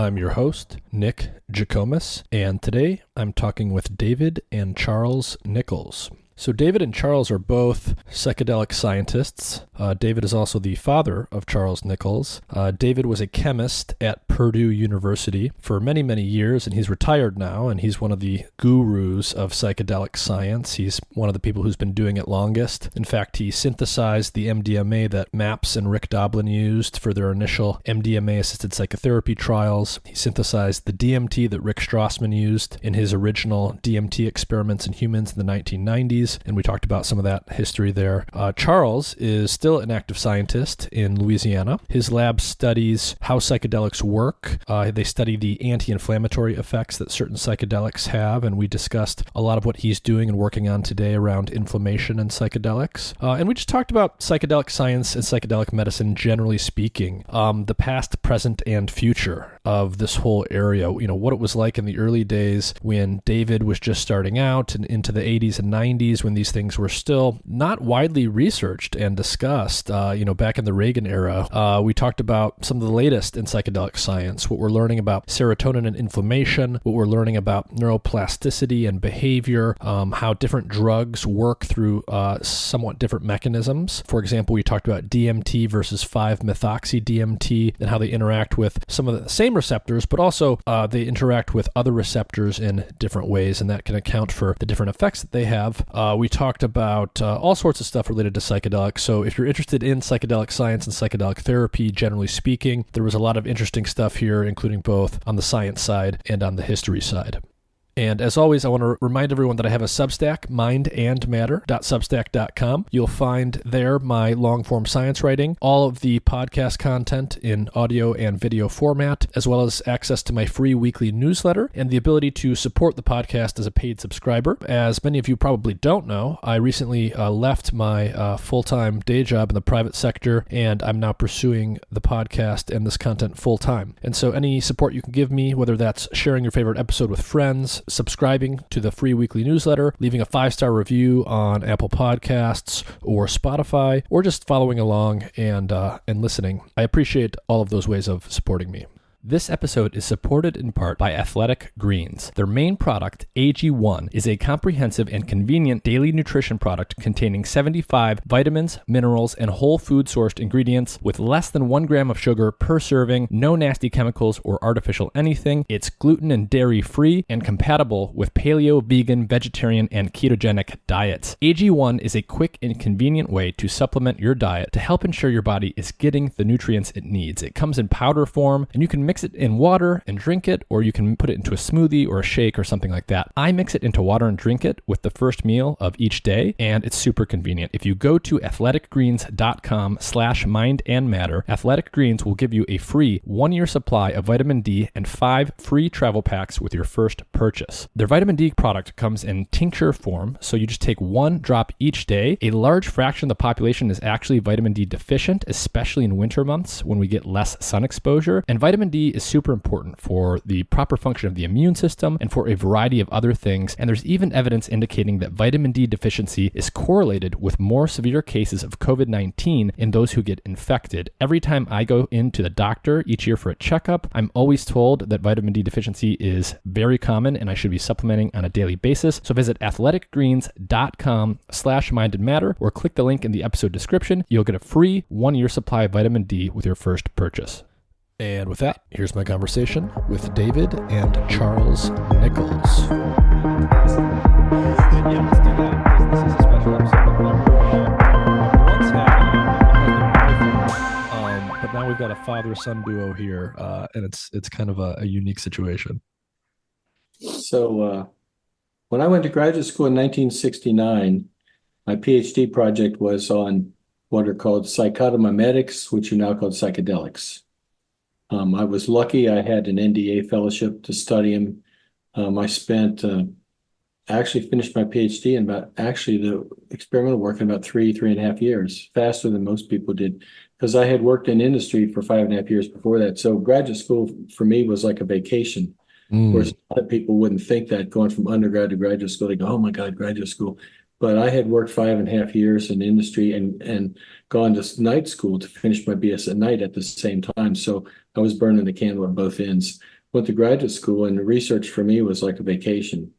I'm your host, Nick Jikomis, and today I'm talking with David and Charles Nichols. So David and Charles are both psychedelic scientists. David is also the father of Charles Nichols. David was a chemist at Purdue University for many, many years, and he's retired now, and he's one of the gurus of psychedelic science. He's one of the people who's been doing it longest. In fact, he synthesized the MDMA that MAPS and Rick Doblin used for their initial MDMA-assisted psychotherapy trials. He synthesized the DMT that Rick Strassman used in his original DMT experiments in humans in the 1990s. And we talked about some of that history there. Charles is still an active scientist in Louisiana. His lab studies how psychedelics work. They study the anti-inflammatory effects that certain psychedelics have, and we discussed a lot of what he's doing and working on today around inflammation and psychedelics. And we just talked about psychedelic science and psychedelic medicine, generally speaking, the past, present, and future of this whole area. You know, what it was like in the early days when David was just starting out and into the 80s and 90s when these things were still not widely researched and discussed. Back in the Reagan era, we talked about some of the latest in psychedelic science, what we're learning about serotonin and inflammation, what we're learning about neuroplasticity and behavior, how different drugs work through somewhat different mechanisms. For example, we talked about DMT versus 5-methoxy-DMT and how they interact with some of the same receptors, but also they interact with other receptors in different ways, and that can account for the different effects that they have. We talked about all sorts of stuff related to psychedelics. So if you're interested in psychedelic science and psychedelic therapy, generally speaking, there was a lot of interesting stuff here, including both on the science side and on the history side. And as always, I want to remind everyone that I have a Substack, mindandmatter.substack.com. You'll find there my long-form science writing, all of the podcast content in audio and video format, as well as access to my free weekly newsletter and the ability to support the podcast as a paid subscriber. As many of you probably don't know, I recently left my full-time day job in the private sector, and I'm now pursuing the podcast and this content full-time. And so any support you can give me, whether that's sharing your favorite episode with friends, subscribing to the free weekly newsletter, leaving a 5-star review on Apple Podcasts or Spotify, or just following along and listening. I appreciate all of those ways of supporting me. This episode is supported in part by Athletic Greens. Their main product, AG1, is a comprehensive and convenient daily nutrition product containing 75 vitamins, minerals, and whole food sourced ingredients with less than 1 gram of sugar per serving, no nasty chemicals or artificial anything. It's gluten and dairy free and compatible with paleo, vegan, vegetarian, and ketogenic diets. AG1 is a quick and convenient way to supplement your diet to help ensure your body is getting the nutrients it needs. It comes in powder form, and you can mix it in water and drink it, or you can put it into a smoothie or a shake or something like that. I mix it into water and drink it with the first meal of each day, and it's super convenient. If you go to athleticgreens.com/mindandmatter, Athletic Greens will give you a free 1-year supply of vitamin D and 5 free travel packs with your first purchase. Their vitamin D product comes in tincture form, so you just take 1 drop each day. A large fraction of the population is actually vitamin D deficient, especially in winter months when we get less sun exposure, and vitamin D is super important for the proper function of the immune system and for a variety of other things. And there's even evidence indicating that vitamin D deficiency is correlated with more severe cases of COVID-19 in those who get infected. Every time I go into the doctor each year for a checkup, I'm always told that vitamin D deficiency is very common and I should be supplementing on a daily basis. So visit athleticgreens.com/mindandmatter or click the link in the episode description. You'll get a free 1-year supply of vitamin D with your first purchase. And with that, here's my conversation with David and Charles Nichols. Yeah, let's do that. This is a special episode. What's happening? But now we've got a father-son duo here, and it's kind of a unique situation. So when I went to graduate school in 1969, my PhD project was on what are called psychotomimetics, which are now called psychedelics. I was lucky I had an NDA fellowship to study them. I actually finished my PhD in the experimental work in about 3.5 years, faster than most people did, because I had worked in industry for 5.5 years before that. So graduate school for me was like a vacation. Whereas a lot of people wouldn't think that going from undergrad to graduate school, they go, oh my God, graduate school. But I had worked 5.5 years in industry and gone to night school to finish my BS at night at the same time. So I was burning the candle at both ends. Went to graduate school, and the research for me was like a vacation.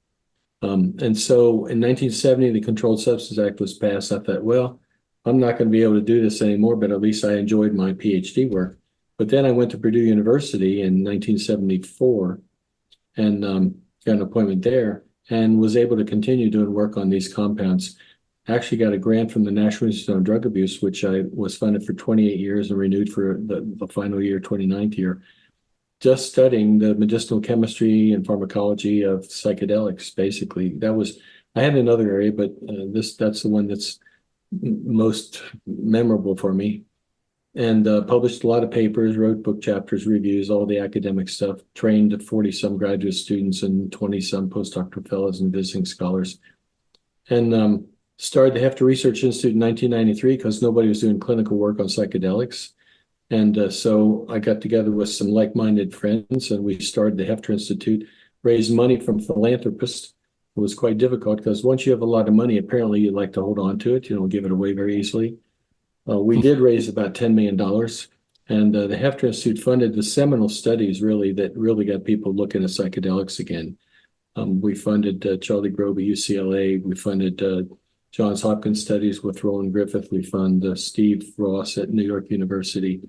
And so in 1970, the Controlled Substance Act was passed. I thought, well, I'm not going to be able to do this anymore, but at least I enjoyed my PhD work. But then I went to Purdue University in 1974 and got an appointment there and was able to continue doing work on these compounds. Actually got a grant from the National Institute on Drug Abuse, which I was funded for 28 years and renewed for the final year, 29th year, just studying the medicinal chemistry and pharmacology of psychedelics. Basically, I had another area, but that's the one that's most memorable for me. And published a lot of papers, wrote book chapters, reviews, all the academic stuff, trained 40 some graduate students and 20 some postdoctoral fellows and visiting scholars. And started the Hefter Research Institute in 1993 because nobody was doing clinical work on psychedelics. And so I got together with some like-minded friends, and we started the Hefter Institute, raised money from philanthropists. It was quite difficult because once you have a lot of money, apparently you like to hold on to it. You don't give it away very easily. We did raise about $10 million, and the Hefter Institute funded the seminal studies that really got people looking at psychedelics again. We funded Charlie Grove at UCLA. We funded Johns Hopkins studies with Roland Griffith. We fund Steve Ross at New York University.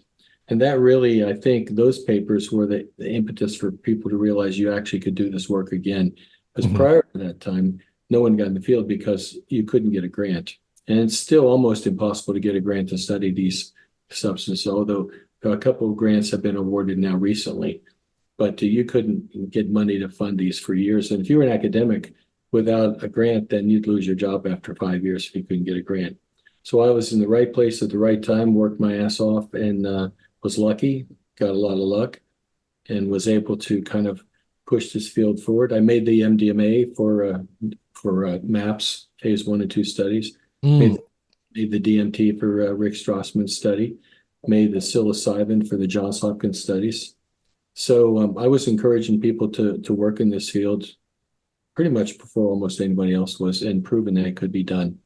And that really, I think those papers were the impetus for people to realize you actually could do this work again. Because prior to that time, no one got in the field because you couldn't get a grant. And it's still almost impossible to get a grant to study these substances, although a couple of grants have been awarded now recently. But you couldn't get money to fund these for years. And if you were an academic without a grant, then you'd lose your job after 5 years if you couldn't get a grant. So I was in the right place at the right time, worked my ass off, and was lucky, got a lot of luck, and was able to kind of push this field forward. I made the MDMA for MAPS, phase 1 and 2 studies. Made the DMT for Rick Strassman's study, made the psilocybin for the Johns Hopkins studies. So I was encouraging people to work in this field pretty much before almost anybody else was, and proven that it could be done.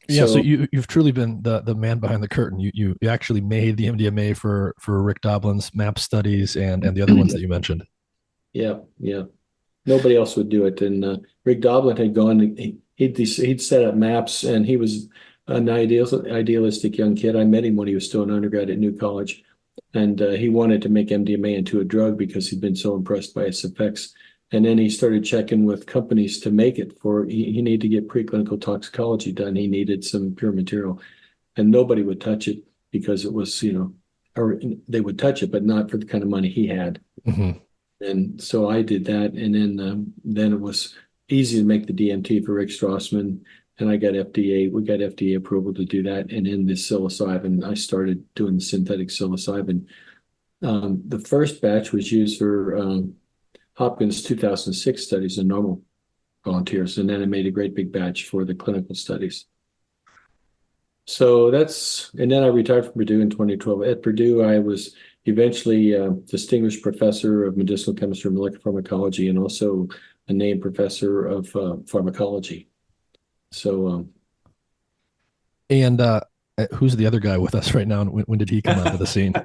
Yeah, so you've truly been the man behind the curtain. You actually made the MDMA for Rick Doblin's MAP studies and the other ones that you mentioned. Yeah. Nobody else would do it. And Rick Doblin had gone, he'd set up MAPS, and he was an idealistic young kid. I met him when he was still an undergrad at New College, and he wanted to make MDMA into a drug because he'd been so impressed by its effects. And then he started checking with companies to make it he needed to get preclinical toxicology done. He needed some pure material, and nobody would touch it because it was, or they would touch it, but not for the kind of money he had. And so I did that. And then it was easy to make the DMT for Rick Strassman. And we got FDA approval to do that. And in the psilocybin, I started doing the synthetic psilocybin. The first batch was used for Hopkins 2006 studies in normal volunteers. And then I made a great big batch for the clinical studies. So and then I retired from Purdue in 2012. At Purdue, I was eventually distinguished professor of medicinal chemistry and molecular pharmacology, and also a named professor of pharmacology. So, and who's the other guy with us right now? And when did he come onto the scene? I'm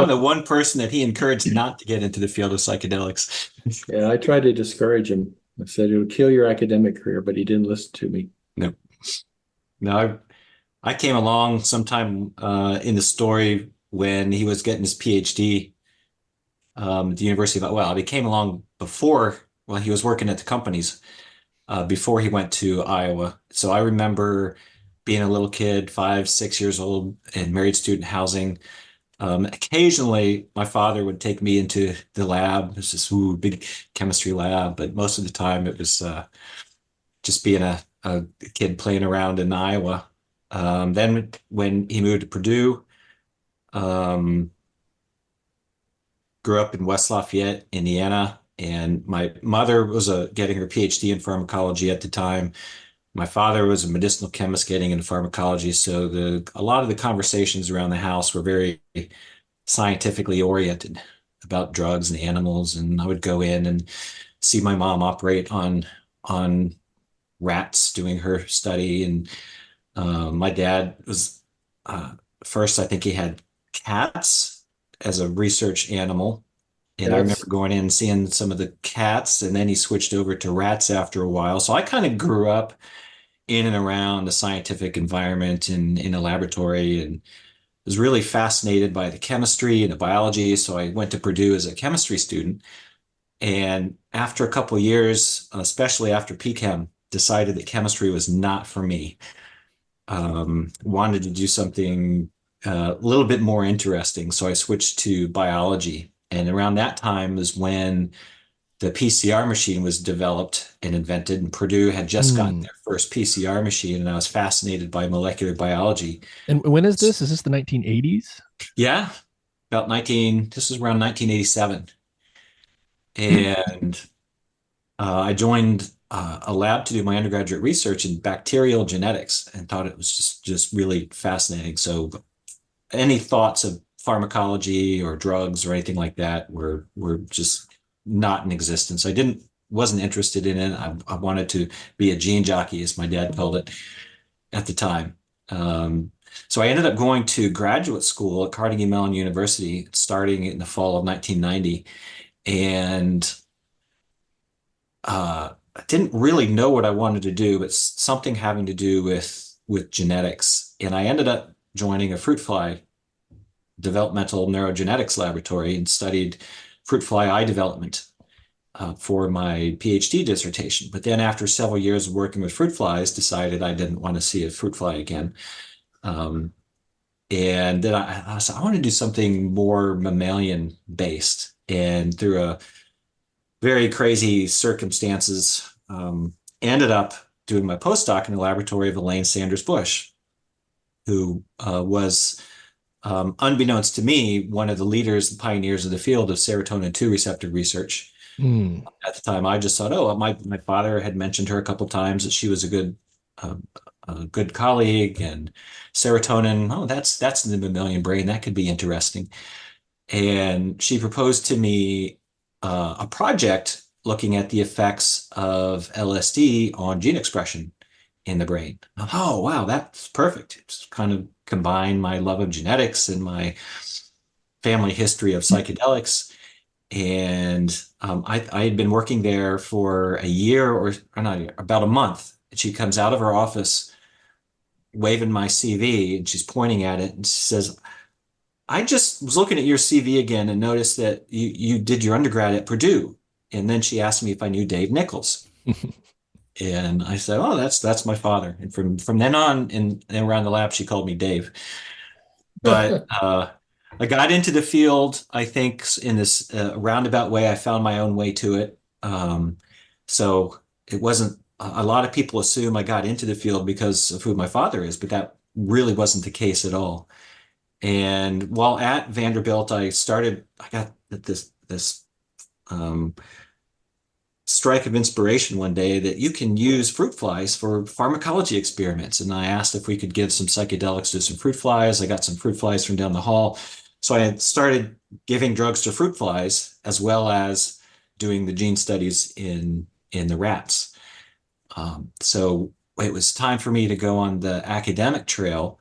the one person that he encouraged not to get into the field of psychedelics. Yeah, I tried to discourage him. I said it'll kill your academic career, but he didn't listen to me. No, I came along sometime in the story when he was getting his PhD at the University of, he came along before, he was working at the companies before he went to Iowa. So I remember being a little kid, 5, 6 years old, in married student housing. Occasionally, my father would take me into the lab. It was this big chemistry lab, but most of the time it was just being a kid playing around in Iowa. Then when he moved to Purdue, grew up in West Lafayette, Indiana, and my mother was getting her PhD in pharmacology at the time. My father was a medicinal chemist getting into pharmacology, so a lot of the conversations around the house were very scientifically oriented about drugs and animals, and I would go in and see my mom operate on rats doing her study. And my dad was first, I think he had cats as a research animal. And I remember That's going in and seeing some of the cats, and then he switched over to rats after a while. So I kind of grew up in and around the scientific environment and in a laboratory, and was really fascinated by the chemistry and the biology. So I went to Purdue as a chemistry student. And after a couple of years, especially after PChem, decided that chemistry was not for me. Wanted to do something a little bit more interesting. So I switched to biology. And around that time is when the PCR machine was developed and invented, and Purdue had just gotten Hmm. their first PCR machine, and I was fascinated by molecular biology. And when is this? Is this the 1980s? Yeah, this was around 1987. And I joined a lab to do my undergraduate research in bacterial genetics and thought it was just really fascinating. So any thoughts of pharmacology or drugs or anything like that were just not in existence. Wasn't interested in it. I wanted to be a gene jockey, as my dad called it at the time. So I ended up going to graduate school at Carnegie Mellon University starting in the fall of 1990. And I didn't really know what I wanted to do, but something having to do with genetics. And I ended up joining a fruit fly developmental neurogenetics laboratory and studied fruit fly eye development for my PhD dissertation. But then after several years of working with fruit flies, decided I didn't want to see a fruit fly again. Um, and then I said, I want to do something more mammalian based. And through a very crazy circumstances, ended up doing my postdoc in the laboratory of Elaine Sanders Bush, who was, unbeknownst to me, one of the leaders and pioneers of the field of serotonin 2 receptor research. Hmm. At the time, I just thought, oh, my father had mentioned her a couple of times that she was um, a good colleague, and serotonin. Oh, that's in the mammalian brain. That could be interesting. And she proposed to me a project looking at the effects of LSD on gene expression in the brain. Oh, wow, that's perfect. It's kind of combined my love of genetics and my family history of psychedelics. And I had been working there for a year or not, about a month. And she comes out of her office waving my CV, and she's pointing at it, and she says, I just was looking at your CV again and noticed that you did your undergrad at Purdue. And then she asked me if I knew Dave Nichols. And I said, oh, that's my father. And from then on and around the lab, she called me Dave. But I got into the field, I think, in this roundabout way. I found my own way to it. So it wasn't, a lot of people assume I got into the field because of who my father is, but that really wasn't the case at all. And while at Vanderbilt, I got this um, strike of inspiration one day that you can use fruit flies for pharmacology experiments. And I asked if we could give some psychedelics to some fruit flies. I got some fruit flies from down the hall. So I had started giving drugs to fruit flies as well as doing the gene studies in the rats. So it was time for me to go on the academic trail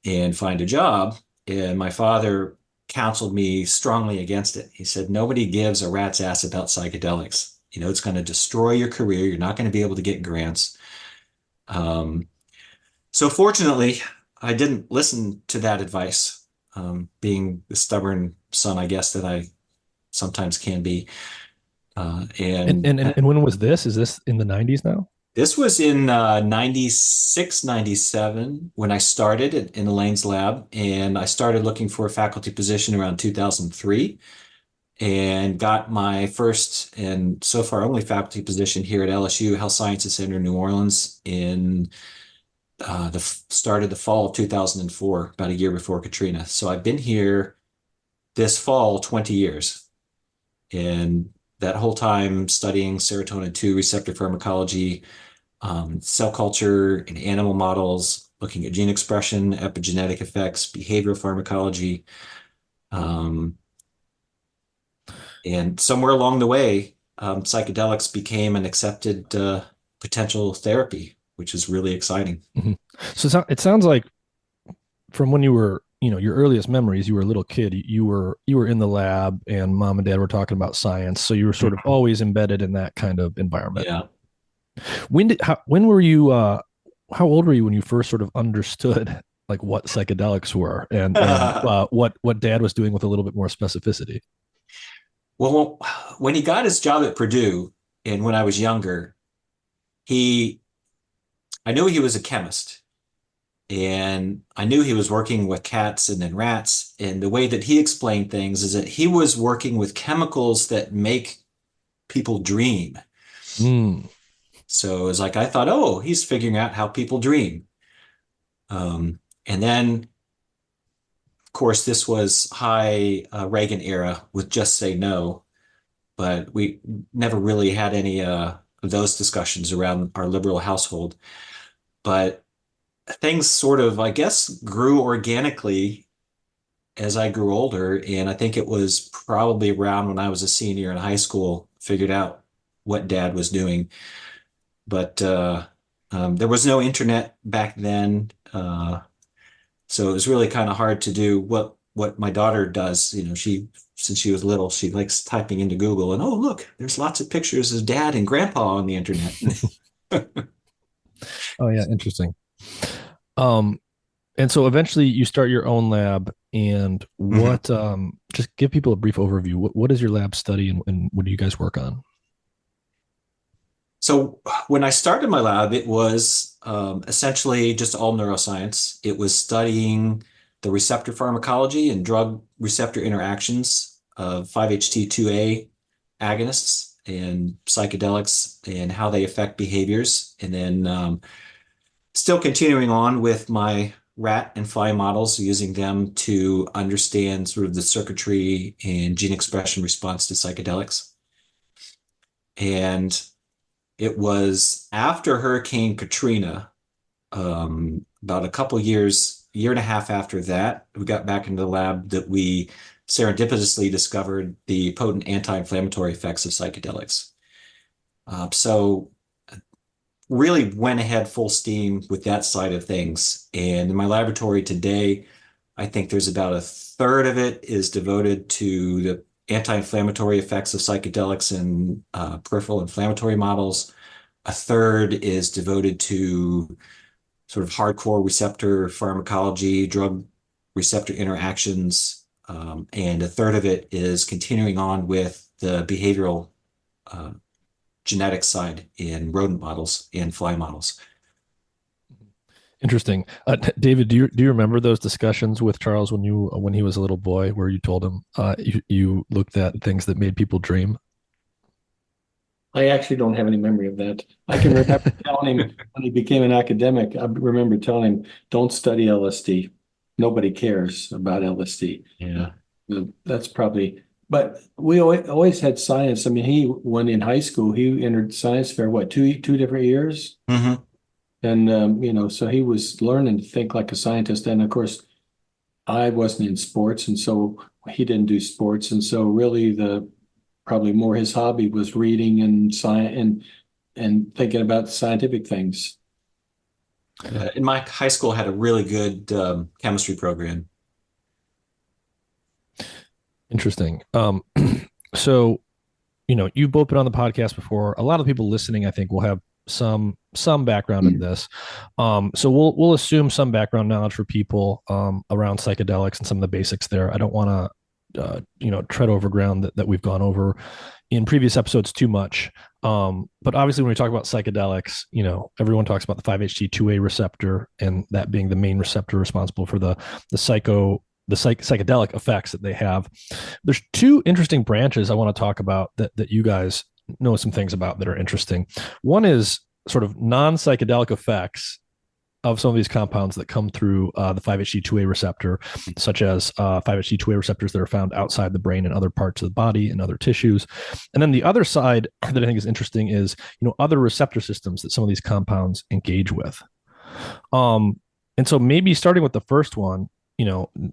and find a job. And my father counseled me strongly against it. He said, nobody gives a rat's ass about psychedelics. You know, it's going to destroy your career. You're not going to be able to get grants. Um, so fortunately, I didn't listen to that advice, being the stubborn son, I guess, that I sometimes can be. And when was this? Is this in the 90s now? This was in 96, 97 when I started in Elaine's lab, and I started looking for a faculty position around 2003 and got my first and so far only faculty position here at LSU Health Sciences Center in New Orleans in the start of the fall of 2004, about a year before Katrina. So I've been here this fall 20 years. And that whole time studying serotonin 2 receptor pharmacology, cell culture in animal models, looking at gene expression, epigenetic effects, behavioral pharmacology. And somewhere along the way, psychedelics became an accepted potential therapy, which is really exciting. Mhm. So it sounds like from when you were your earliest memories, you were a little kid, you were in the lab and mom and dad were talking about science. So you were sort of Mhm. always embedded in that kind of environment. Yeah. When were you, how old were you when you first sort of understood like what psychedelics were and what dad was doing with a little bit more specificity? Well, when he got his job at Purdue and when I was younger, he, I knew he was a chemist and I knew he was working with cats and then rats. And the way that he explained things is that he was working with chemicals that make people dream. Mm, So it's like I thought, oh, he's figuring out how people dream. And then, of course, this was high Reagan era with Just Say No, but we never really had any of those discussions around our liberal household. But things sort of, I guess, grew organically as I grew older. And I think it was probably around when I was a senior in high school, figured out what dad was doing. But there was no internet back then. So it was really kind of hard to do what my daughter does. She since she was little, she likes typing into Google and oh look, there's lots of pictures of dad and grandpa on the internet. oh yeah, interesting. Um, and so eventually you start your own lab and Mhm. just give people a brief overview. What is your lab study and what do you guys work on? So when I started my lab, it was essentially just all neuroscience. It was studying the receptor pharmacology and drug receptor interactions of 5-HT2A agonists and psychedelics and how they affect behaviors. And then still continuing on with my rat and fly models, using them to understand sort of the circuitry and gene expression response to psychedelics. And it was after Hurricane Katrina, about a couple years, year and a half after that, we got back into the lab that we serendipitously discovered the potent anti-inflammatory effects of psychedelics. So really went ahead full steam with that side of things. And in my laboratory today, I think there's about a third of it is devoted to the anti-inflammatory effects of psychedelics and peripheral inflammatory models. A third is devoted to sort of hardcore receptor pharmacology, drug receptor interactions, and a third of it is continuing on with the behavioral uh, genetic side in rodent models and fly models. Interesting. David, do you remember those discussions with Charles when he was a little boy, where you told him you looked at things that made people dream? I actually don't have any memory of that. I can remember telling him when he became an academic, I remember telling him, don't study LSD. Nobody cares about LSD. Yeah. That's probably, but we always had science. I mean, when in high school, he entered science fair, what, two different years? Mm-hmm. And, so he was learning to think like a scientist. And of course, I wasn't in sports. And so he didn't do sports. And so really probably more his hobby was reading and science and thinking about scientific things. In my high school had a really good chemistry program. Interesting. So you've both been on the podcast before. A lot of people listening, I think, will have some background in this. So we'll assume some background knowledge for people around psychedelics and some of the basics there. I don't want to tread over ground that we've gone over in previous episodes too much. But obviously, when we talk about psychedelics, everyone talks about the 5-HT2A receptor and that being the main receptor responsible for the psychedelic effects that they have. There's two interesting branches I want to talk about that you guys know some things about that are interesting. One is sort of non-psychedelic effects of some of these compounds that come through the 5-HT2A receptor, such as 5-HT2A receptors that are found outside the brain and other parts of the body and other tissues. And then the other side that I think is interesting is, other receptor systems that some of these compounds engage with. And so maybe starting with the first one,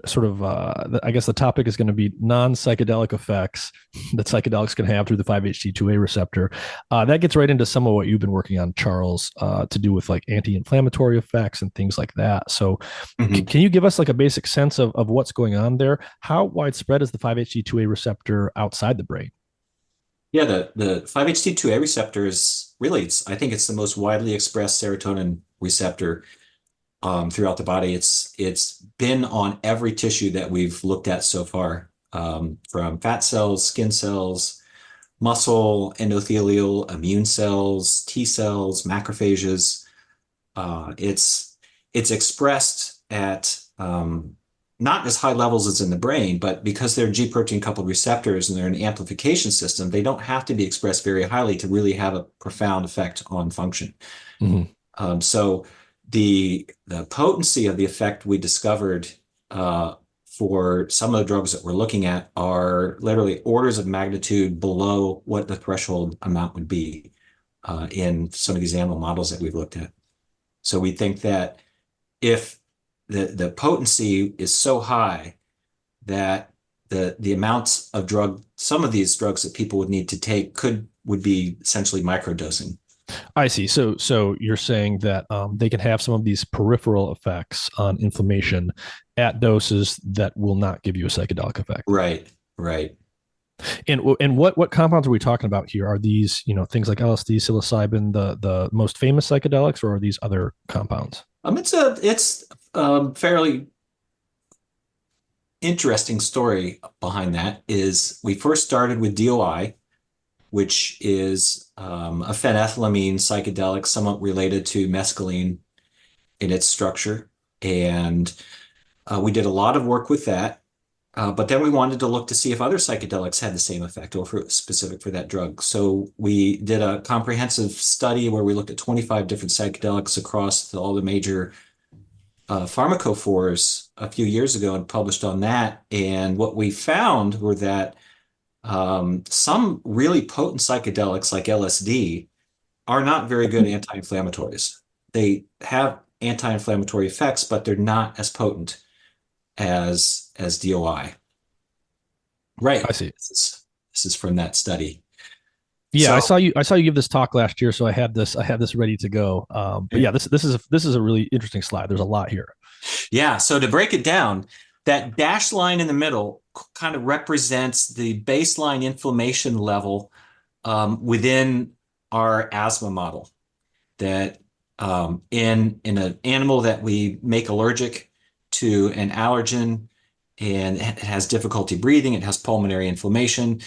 sort of, I guess the topic is going to be non-psychedelic effects that psychedelics can have through the 5-HT2A receptor. That gets right into some of what you've been working on, Charles, to do with like anti-inflammatory effects and things like that. So Mhm. can you give us like a basic sense of what's going on there? How widespread is the 5-HT2A receptor outside the brain? Yeah, the 5-HT2A receptor is really, I think it's the most widely expressed serotonin receptor throughout the body. It's been on every tissue that we've looked at so far, from fat cells, skin cells, muscle, endothelial, immune cells, T cells, macrophages. It's expressed at not as high levels as in the brain, but because they're G protein coupled receptors and they're an amplification system, they don't have to be expressed very highly to really have a profound effect on function. Mm-hmm. So the potency of the effect we discovered for some of the drugs that we're looking at are literally orders of magnitude below what the threshold amount would be in some of these animal models that we've looked at. So we think that if the potency is so high that the amounts of drug, some of these drugs that people would need to take would be essentially microdosing. I see. So you're saying that they can have some of these peripheral effects on inflammation at doses that will not give you a psychedelic effect. Right, right. And what compounds are we talking about here? Are these things like LSD, psilocybin, the most famous psychedelics, or are these other compounds? It's fairly interesting story behind that. Is we first started with DOI, which is a phenethylamine psychedelic, somewhat related to mescaline in its structure. And we did a lot of work with that. But then we wanted to look to see if other psychedelics had the same effect or specific for that drug. So we did a comprehensive study where we looked at 25 different psychedelics across all the major pharmacophores a few years ago and published on that. And what we found were that some really potent psychedelics like LSD are not very good anti-inflammatories. They have anti-inflammatory effects, but they're not as potent as DOI. Right. I see. This is from that study. Yeah, So I saw you give this talk last year, so I had this ready to go. But yeah, this is a really interesting slide. There's a lot here. yeah, so to break it down, that dashed line in the middle kind of represents the baseline inflammation level within our asthma model. That in an animal that we make allergic to an allergen and it has difficulty breathing, it has pulmonary inflammation,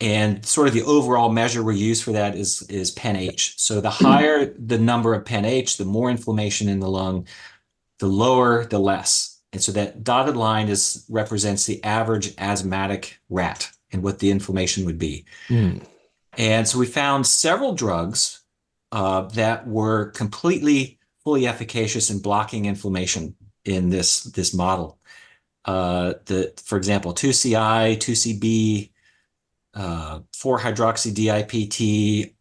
and sort of the overall measure we use for that is PEN-H. So the higher the number of PEN-H, the more inflammation in the lung, the lower, the less. And so that dotted line represents the average asthmatic rat and what the inflammation would be. Mm. And so we found several drugs that were completely fully efficacious in blocking inflammation in this model. For example, 2CI, 2CB, 4-hydroxy-DIPT.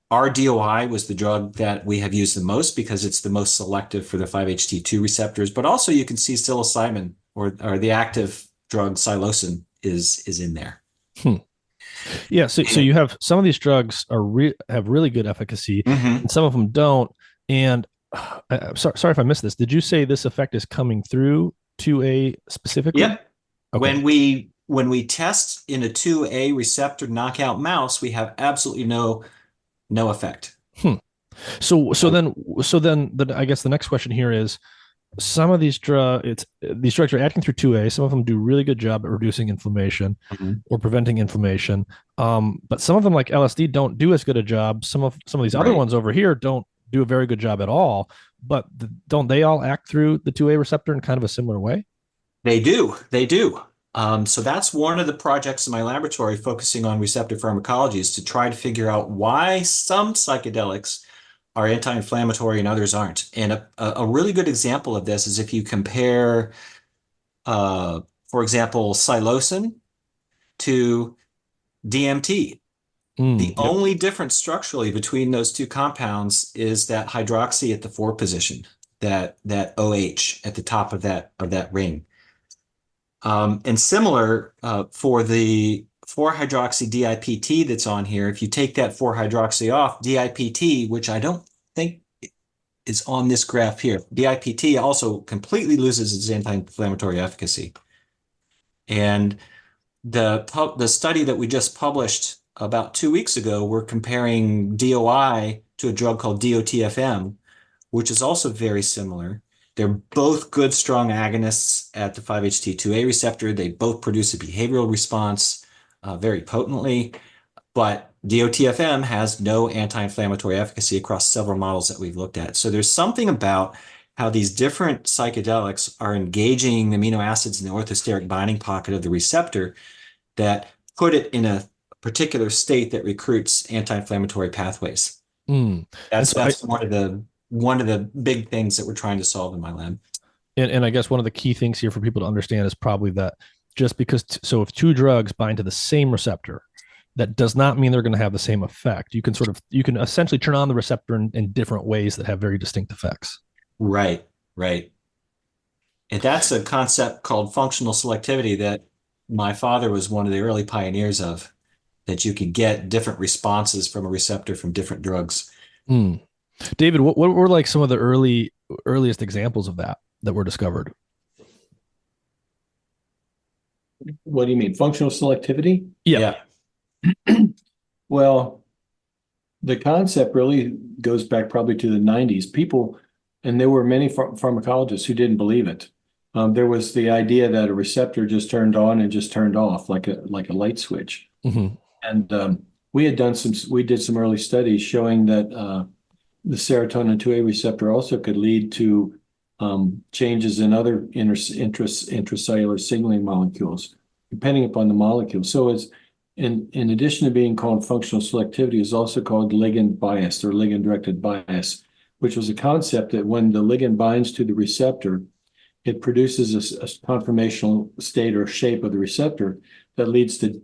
RDOI was the drug that we have used the most because it's the most selective for the 5-HT2 receptors. But also you can see psilocybin or the active drug psilocin is in there. Yeah, so you have some of these drugs have really good efficacy, and some of them don't. And sorry if I missed this. Did you say this effect is coming through 2A specifically? Yep. Okay. When we test in a 2A receptor knockout mouse, we have absolutely no effect. So then I guess the next question here is, some of these drugs are acting through 2A. Some of them do really good job at reducing inflammation or preventing inflammation. But some of them, like LSD, don't do as good a job. Some of these other ones over here don't do a very good job at all. But don't they all act through the 2A receptor in kind of a similar way? They do. So that's one of the projects in my laboratory focusing on receptor pharmacology, is to try to figure out why some psychedelics are anti-inflammatory and others aren't. And a really good example of this is if you compare, for example, psilocin to DMT. The only difference structurally between those two compounds is that hydroxy at the 4 position, that OH at the top of that ring. And similar for the 4-hydroxy DIPT that's on here, if you take that 4-hydroxy off, DIPT, which I don't think is on this graph here, DIPT also completely loses its anti-inflammatory efficacy. And the study that we just published about 2 weeks ago, we're comparing DOI to a drug called DOTFM, which is also very similar. They're both good, strong agonists at the 5-HT2A receptor. They both produce a behavioral response very potently, but DOTFM has no anti-inflammatory efficacy across several models that we've looked at. So there's something about how these different psychedelics are engaging amino acids in the orthosteric binding pocket of the receptor that put it in a particular state that recruits anti-inflammatory pathways. That's one of the big things that we're trying to solve in my lab. And I guess one of the key things here for people to understand is probably that just because, so if two drugs bind to the same receptor, that does not mean they're going to have the same effect. You can essentially turn on the receptor in different ways that have very distinct effects. Right. And that's a concept called functional selectivity that my father was one of the early pioneers of, that you could get different responses from a receptor from different drugs. David, what were like some of the earliest examples of that were discovered? What do you mean? Functional selectivity? Yeah. Well, the concept really goes back probably to the 90s. People, and there were many pharmacologists who didn't believe it. There was the idea that a receptor just turned on and just turned off like a light switch. Mm-hmm. And we did some early studies showing that the serotonin 2A receptor also could lead to changes in other intracellular signaling molecules, depending upon the molecule. So it's in addition to being called functional selectivity, is also called ligand bias or ligand-directed bias, which was a concept that when the ligand binds to the receptor, it produces a conformational state or shape of the receptor that leads to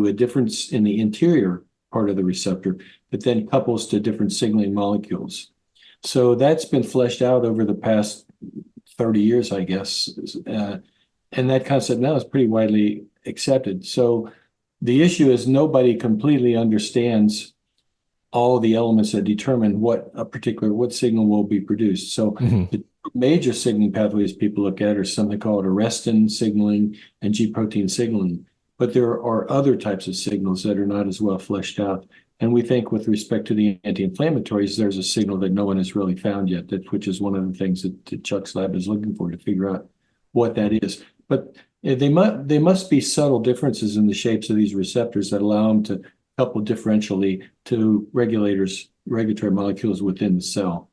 a difference in the interior part of the receptor that then couples to different signaling molecules. So that's been fleshed out over the past 30 years, I guess. And that concept now is pretty widely accepted. So the issue is nobody completely understands all the elements that determine what signal will be produced. So the major signaling pathways people look at are something called arrestin signaling and G protein signaling. But there are other types of signals that are not as well fleshed out. And we think with respect to the anti-inflammatories, there's a signal that no one has really found yet, which is one of the things that Chuck's lab is looking for to figure out what that is. But they must be subtle differences in the shapes of these receptors that allow them to couple differentially to regulatory molecules within the cell.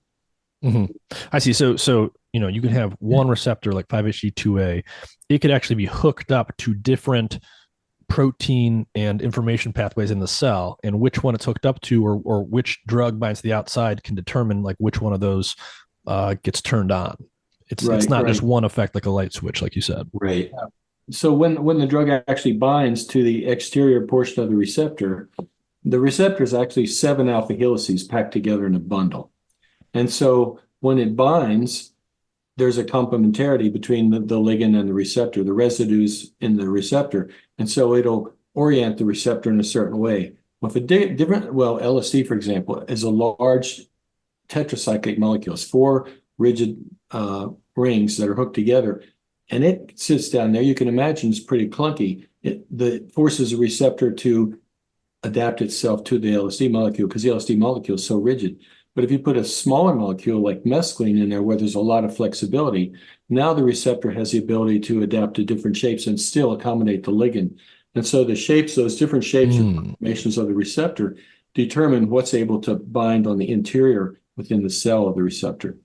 Mm-hmm. I see. So you can have one receptor like 5-HT2A. It could actually be hooked up to different protein and information pathways in the cell, and which one it's hooked up to or which drug binds to the outside can determine like which one of those gets turned on. It's not just one effect like a light switch, like you said. Right. So when the drug actually binds to the exterior portion of the receptor is actually 7 alpha helices packed together in a bundle. And so when it binds, there's a complementarity between the ligand and the receptor, the residues in the receptor. And so it'll orient the receptor in a certain way. With LSD, for example, is a large tetracyclic molecule. It's 4 rigid rings that are hooked together. And it sits down there. You can imagine it's pretty clunky. It forces a receptor to adapt itself to the LSD molecule because the LSD molecule is so rigid. But if you put a smaller molecule like mescaline in there where there's a lot of flexibility, now the receptor has the ability to adapt to different shapes and still accommodate the ligand. And so those different shapes and formations of the receptor determine what's able to bind on the interior within the cell of the receptor.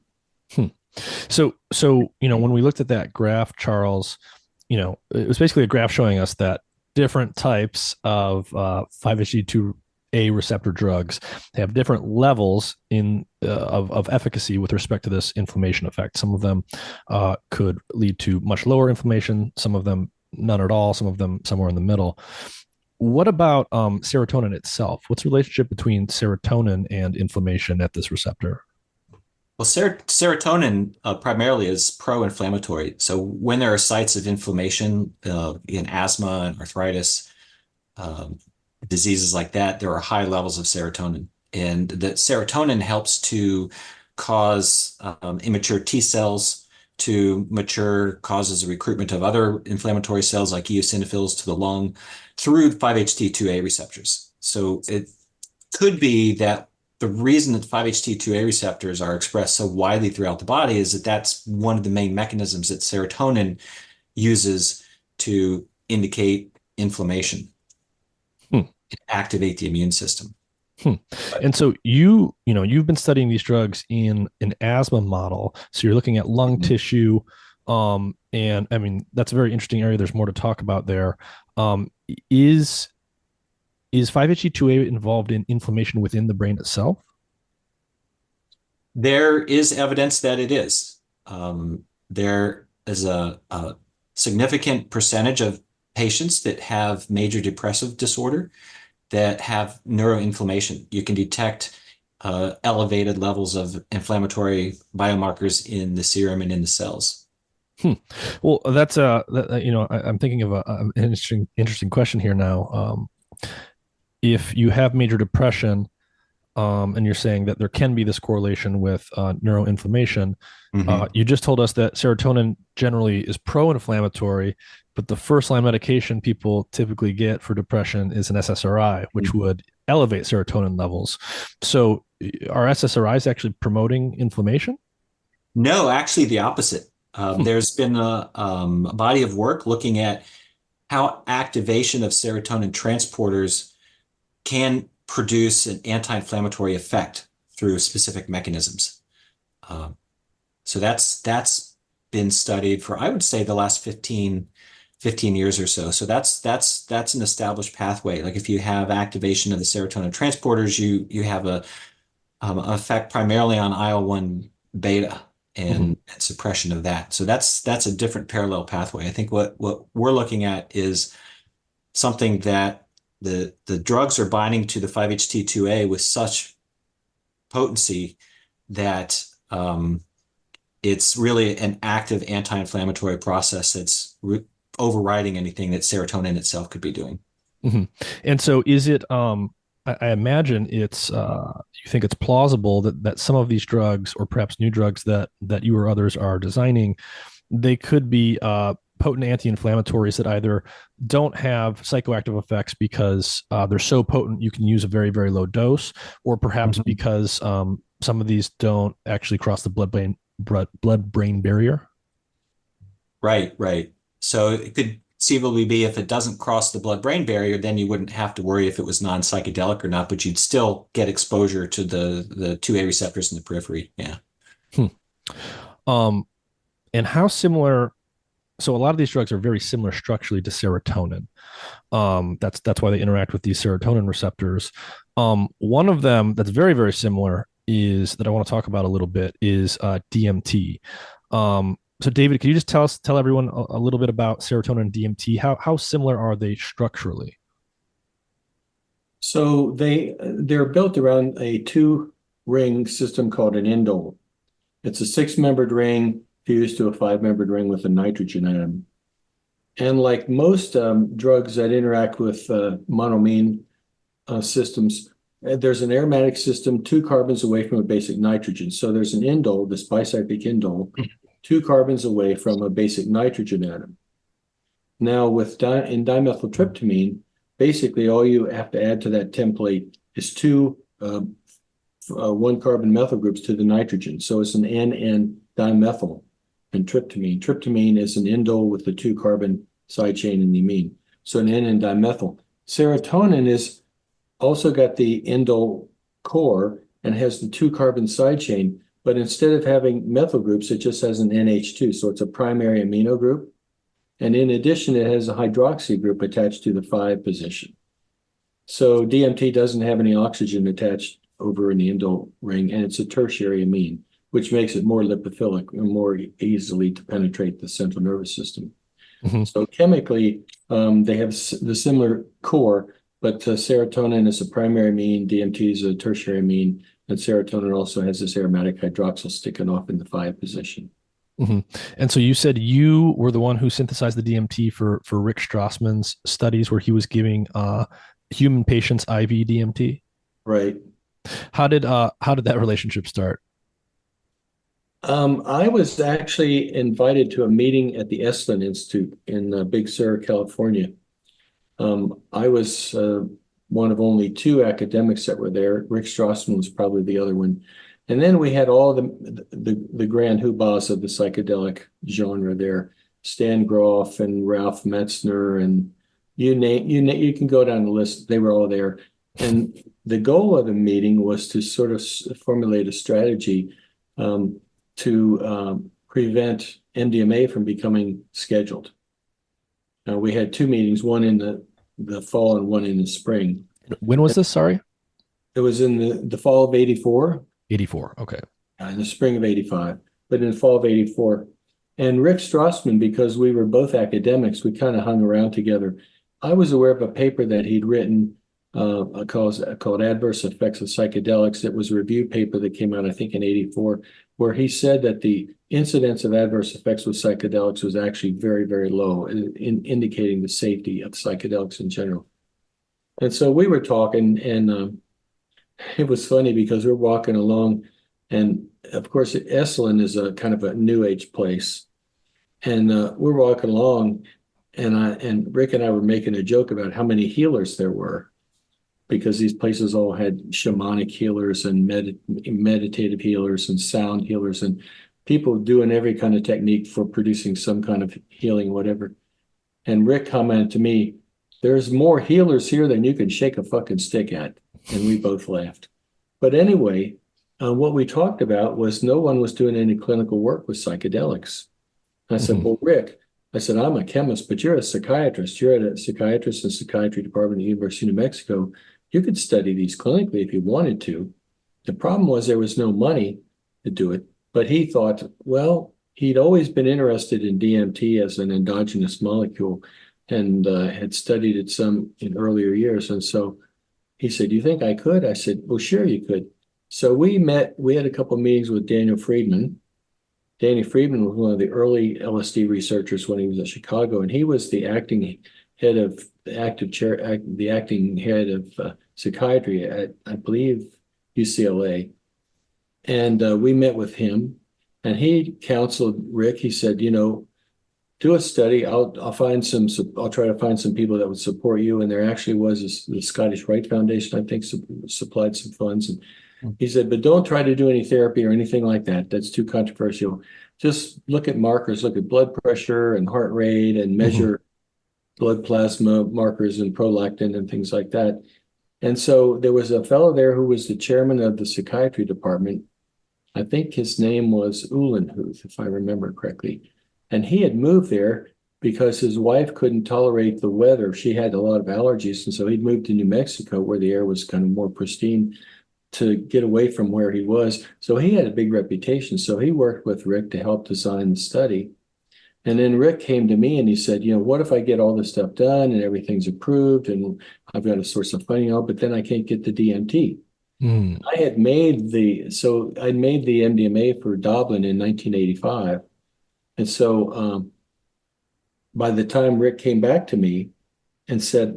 So when we looked at that graph, Charles, it was basically a graph showing us that different types of 5-HT2A receptor drugs have different levels of efficacy with respect to this inflammation effect. Some of them could lead to much lower inflammation, some of them none at all, some of them somewhere in the middle. What about serotonin itself? What's the relationship between serotonin and inflammation at this receptor? Well, serotonin primarily is pro-inflammatory. So when there are sites of inflammation in asthma and arthritis, um, diseases like that, there are high levels of serotonin. And the serotonin helps to cause immature T cells to mature, causes a recruitment of other inflammatory cells like eosinophils to the lung through 5-HT2A receptors. So it could be that the reason that 5-HT2A receptors are expressed so widely throughout the body is that that's one of the main mechanisms that serotonin uses to indicate inflammation, Hmm. activate the immune system. Hmm. And so you've been studying these drugs in an asthma model. So you're looking at lung Mhm. tissue. And I mean, that's a very interesting area. There's more to talk about there. Um, is is 5-HT2A involved in inflammation within the brain itself? There is evidence that it is. There is a significant percentage of patients that have major depressive disorder that have neuroinflammation. You can detect elevated levels of inflammatory biomarkers in the serum and in the cells. Hmm. Well, that's I'm thinking of an interesting question here now. If you have major depression, and you're saying that there can be this correlation with neuroinflammation. Mhm. You just told us that serotonin generally is pro-inflammatory, but the first line medication people typically get for depression is an SSRI, which would elevate serotonin levels. So, are SSRIs actually promoting inflammation? No, actually the opposite. Hmm. There's been a body of work looking at how activation of serotonin transporters can produce an anti-inflammatory effect through specific mechanisms. Um, so that's been studied for, I would say, the last 15 years or so. So that's an established pathway. Like if you have activation of the serotonin transporters, you have a effect primarily on IL-1 beta Mhm. and suppression of that. So that's a different parallel pathway. I think what we're looking at is something that the drugs are binding to the 5-HT2A with such potency that it's really an active anti-inflammatory process that's overriding anything that serotonin itself could be doing. Mhm. And so, is it? I imagine it's. You think it's plausible that some of these drugs, or perhaps new drugs that you or others are designing, they could be potent anti-inflammatories that either don't have psychoactive effects because they're so potent you can use a very very low dose, or perhaps Mhm. because some of these don't actually cross the blood brain barrier. Right, right. So it could conceivably be if it doesn't cross the blood-brain barrier, then you wouldn't have to worry if it was non-psychedelic or not, but you'd still get exposure to the 2A receptors in the periphery. Yeah. Hmm. Um, and how similar? So a lot of these drugs are very similar structurally to serotonin. That's why they interact with these serotonin receptors. One of them that's very very similar is that I want to talk about a little bit is DMT. So David, can you just tell everyone a little bit about serotonin and DMT? How similar are they structurally? So they're built around a two-ring system called an indole. It's a six-membered ring fused to a five-membered ring with a nitrogen atom. And like most drugs that interact with monoamine systems, there's an aromatic system 2 carbons away from a basic nitrogen. So there's an indole, this bicyclic indole, 2 carbons away from a basic nitrogen atom. Now, in dimethyltryptamine, basically all you have to add to that template is two 1 carbon methyl groups to the nitrogen. So it's an N dimethyl and tryptamine. Tryptamine is an indole with the 2 carbon side chain in the amine. So an N dimethyl. Serotonin is also got the indole core and has the 2 carbon side chain, but instead of having methyl groups, it just has an NH2. So it's a primary amino group. And in addition, it has a hydroxy group attached to the 5 position. So DMT doesn't have any oxygen attached over in the indole ring, and it's a tertiary amine, which makes it more lipophilic and more easily to penetrate the central nervous system. Mhm. So chemically, they have the similar core, but serotonin is a primary amine, DMT is a tertiary amine, and serotonin also has this aromatic hydroxyl sticking off in the 5 position. Mm-hmm. And so you said you were the one who synthesized the DMT for Rick Strassman's studies where he was giving human patients IV DMT. Right. How did that relationship start? I was actually invited to a meeting at the Esalen Institute in Big Sur, California. I was one of only 2 academics that were there. Rick Strassman was probably the other one. And then we had all the grand hoobahs of the psychedelic genre there. Stan Groff and Ralph Metzner and you can go down the list. They were all there. And the goal of the meeting was to sort of formulate a strategy to prevent MDMA from becoming scheduled. We had 2 meetings, one in the fall and one in the spring. When was this? Sorry. It was in the fall of 84. 84. Okay. In the spring of 85, but in the fall of 84. And Rick Strassman, because we were both academics, we kind of hung around together. I was aware of a paper that he'd written called Adverse Effects of Psychedelics. It was a review paper that came out, I think, in 84, where he said that the incidence of adverse effects with psychedelics was actually very, very low, indicating the safety of psychedelics in general. And so we were talking, and it was funny because we're walking along, and of course, Esalen is a kind of a new age place. And we're walking along, and Rick and I were making a joke about how many healers there were, because these places all had shamanic healers and meditative healers and sound healers and people doing every kind of technique for producing some kind of healing, whatever. And Rick commented to me, "There's more healers here than you can shake a fucking stick at." And we both laughed. But anyway, what we talked about was no one was doing any clinical work with psychedelics. I said, "Well, Rick," I said, "I'm a chemist, but you're a psychiatrist. You're at a psychiatrist and psychiatry department at the University of New Mexico. You could study these clinically if you wanted to." The problem was there was no money to do it. But he thought, well, he'd always been interested in DMT as an endogenous molecule and had studied it some in earlier years. And so he said, "You think I could?" I said, "Well, sure you could." So we met, we had a couple of meetings with Daniel Friedman. Danny Friedman was one of the early LSD researchers when he was at Chicago, and he was the acting head of the acting head of psychiatry at, I believe, UCLA. And we met with him, and he counseled Rick. He said, "Do a study. I'll try to find some people that would support you." And there actually was the Scottish Rite Foundation, I think, supplied some funds. And he said, "But don't try to do any therapy or anything like that. That's too controversial. Just look at markers, look at blood pressure and heart rate, and measure blood plasma markers and prolactin and things like that." And so there was a fellow there who was the chairman of the psychiatry department. I think his name was Uhlenhuth, if I remember correctly. And he had moved there because his wife couldn't tolerate the weather. She had a lot of allergies. And so he'd moved to New Mexico, where the air was kind of more pristine, to get away from where he was. So he had a big reputation. So he worked with Rick to help design the study. And then Rick came to me and he said, "What if I get all this stuff done and everything's approved and I've got a source of funding out, but then I can't get the DMT?" I'd made the MDMA for Dublin in 1985. And so by the time Rick came back to me and said,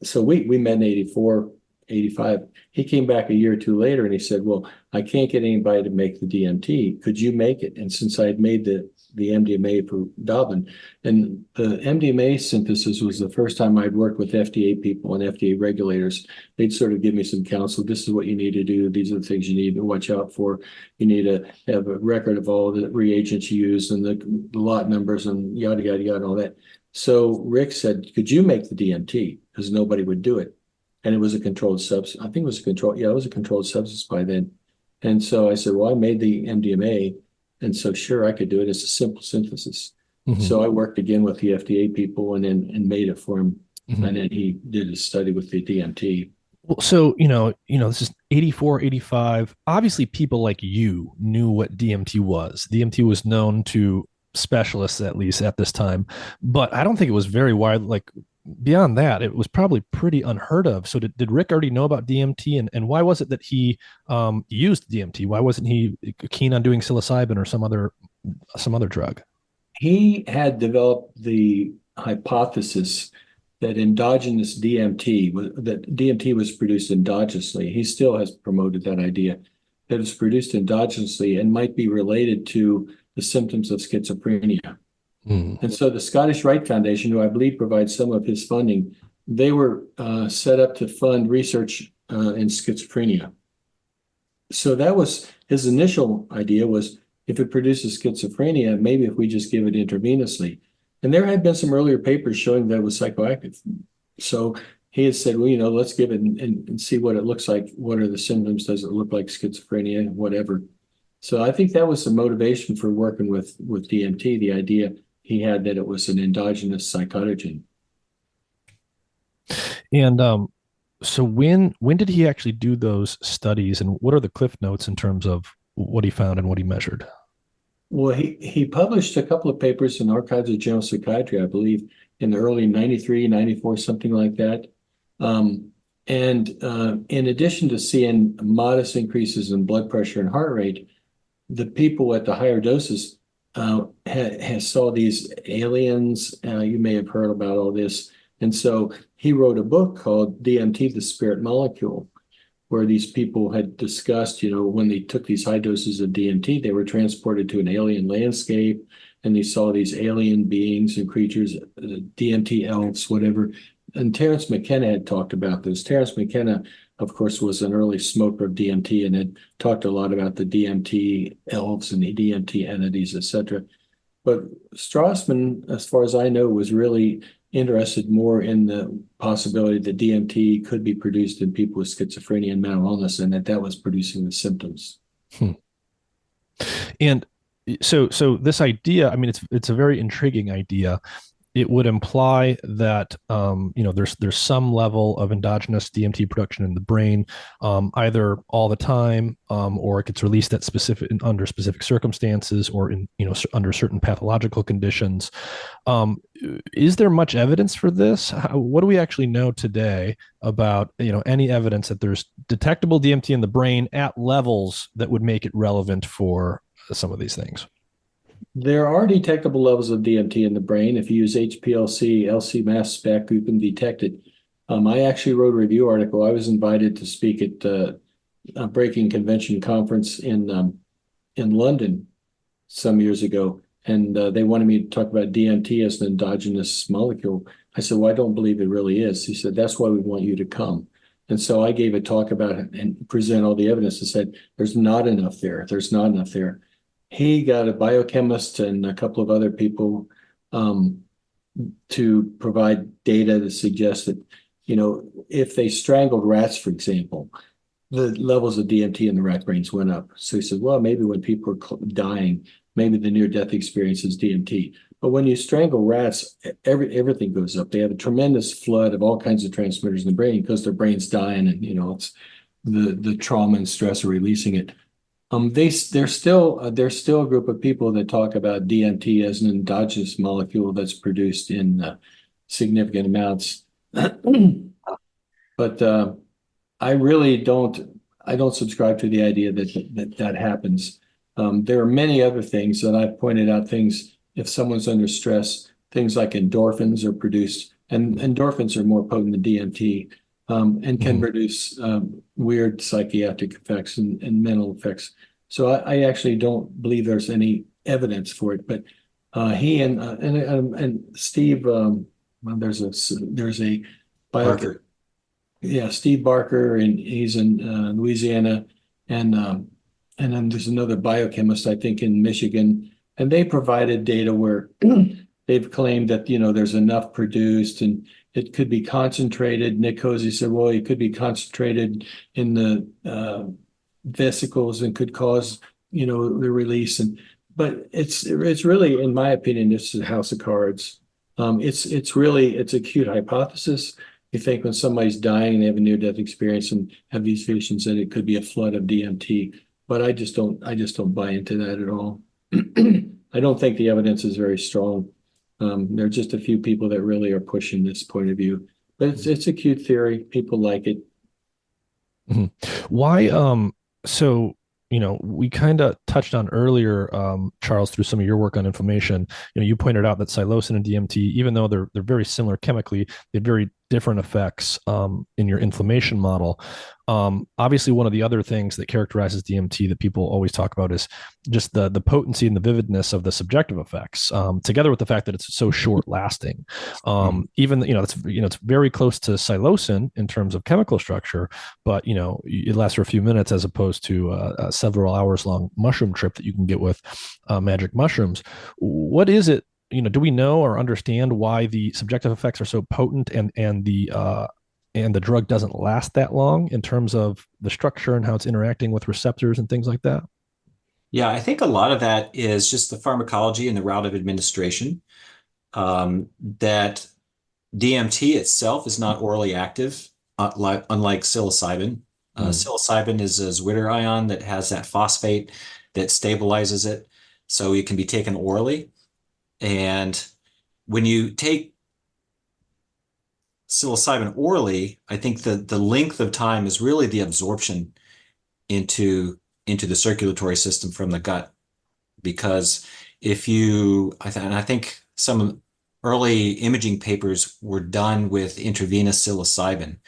so we met in 84, 85. He came back a year or two later and he said, "Well, I can't get anybody to make the DMT. Could you make it?" And since I had made the MDMA for Dublin, and the MDMA synthesis was the first time I'd worked with FDA people and FDA regulators. They'd sort of give me some counsel. "This is what you need to do. These are the things you need to watch out for. You need to have a record of all the reagents you use and the lot numbers and yada, yada, yada, and all that." So Rick said, "Could you make the DMT?" Because nobody would do it. And it was a controlled substance. I think it was it was a controlled substance by then. And so I said, "Well, I made the MDMA. And so sure, I could do it. It's a simple synthesis." So I worked again with the FDA people and made it for him. And then he did a study with the DMT. Well, so, this is 84, 85. Obviously, people like you knew what DMT was. DMT was known to specialists, at least at this time. But I don't think it was very wide. Like, beyond that, it was probably pretty unheard of. So did Rick already know about DMT, and why was it that he used DMT? Why wasn't he keen on doing psilocybin or some other drug? He had developed the hypothesis that endogenous DMT that DMT was produced endogenously. He still has promoted that idea that it's produced endogenously and might be related to the symptoms of schizophrenia. Mm. And so the Scottish Rite Foundation, who I believe provides some of his funding, they were set up to fund research in schizophrenia. So that was his initial idea, was if it produces schizophrenia, maybe if we just give it intravenously. And there had been some earlier papers showing that it was psychoactive. So he had said, well, let's give it and see what it looks like. What are the symptoms? Does it look like schizophrenia? Whatever. So I think that was the motivation for working with DMT, the idea he had that it was an endogenous psychotogen. And so when did he actually do those studies, and what are the cliff notes in terms of what he found and what he measured? Well, he published a couple of papers in Archives of General Psychiatry, I believe, in the early 93, 94, something like that. And in addition to seeing modest increases in blood pressure and heart rate, the people at the higher doses saw these aliens. You may have heard about all this. And so he wrote a book called DMT, the Spirit Molecule, where these people had discussed, when they took these high doses of DMT, they were transported to an alien landscape and they saw these alien beings and creatures, DMT elves, whatever. And Terence McKenna had talked about this. Terence McKenna, of course, was an early smoker of DMT and had talked a lot about the DMT elves and the DMT entities, etc. But Strassman, as far as I know, was really interested more in the possibility that DMT could be produced in people with schizophrenia and mental illness, and that was producing the symptoms. And so this idea, I mean, it's a very intriguing idea. It would imply that there's some level of endogenous DMT production in the brain, either all the time, or it gets released at under specific circumstances, or in under certain pathological conditions. Is there much evidence for this? What do we actually know today about any evidence that there's detectable DMT in the brain at levels that would make it relevant for some of these things? There are detectable levels of DMT in the brain. If you use HPLC, LC mass spec, you can detect it. I actually wrote a review article. I was invited to speak at a Breaking Convention conference in London some years ago, and they wanted me to talk about DMT as an endogenous molecule. I said, well, I don't believe it really is. He said, that's why we want you to come. And so I gave a talk about it and present all the evidence and said, there's not enough there. There's not enough there. He got a biochemist and a couple of other people to provide data to suggest that, if they strangled rats, for example, the levels of DMT in the rat brains went up. So he said, well, maybe when people are dying, maybe the near-death experience is DMT. But when you strangle rats, everything goes up. They have a tremendous flood of all kinds of transmitters in the brain because their brain's dying, and it's the trauma and stress are releasing it. There's still a group of people that talk about DMT as an endogenous molecule that's produced in significant amounts. But I really don't subscribe to the idea that happens. There are many other things that I've pointed out. Things, if someone's under stress, things like endorphins are produced, and endorphins are more potent than DMT, and can produce weird psychiatric effects and mental effects. So I actually don't believe there's any evidence for it. But he and Steve, there's a Barker. Yeah, Steve Barker, and he's in Louisiana, and then there's another biochemist, I think, in Michigan, and they provided data where they've claimed that there's enough produced and it could be concentrated. Nick Cozy said, well, it could be concentrated in the vesicles and could cause the release. But it's really, in my opinion, this is a house of cards. It's a cute hypothesis. You think when somebody's dying and they have a near-death experience and have these visions, that it could be a flood of DMT. But I just don't buy into that at all. I don't think the evidence is very strong. There are just a few people that really are pushing this point of view, but it's a cute theory. People like it. Mhm. Why, so, we kind of touched on earlier, Charles, through some of your work on inflammation. You pointed out that psilocin and DMT, even though they're very similar chemically, they have very different effects in your inflammation model. Obviously, one of the other things that characterizes DMT that people always talk about is just the potency and the vividness of the subjective effects, together with the fact that it's so short lasting. Even it's very close to psilocin in terms of chemical structure, but it lasts for a few minutes as opposed to a several hours long mushroom trip that you can get with magic mushrooms. What is it? Do we know or understand why the subjective effects are so potent and the drug doesn't last that long in terms of the structure and how it's interacting with receptors and things like that? Yeah, I think a lot of that is just the pharmacology and the route of administration. That DMT itself is not orally active, unlike psilocybin. Psilocybin is a Zwitter ion that has that phosphate that stabilizes it, so it can be taken orally. And when you take psilocybin orally, I think the length of time is really the absorption into the circulatory system from the gut. Because I think some early imaging papers were done with intravenous psilocybin,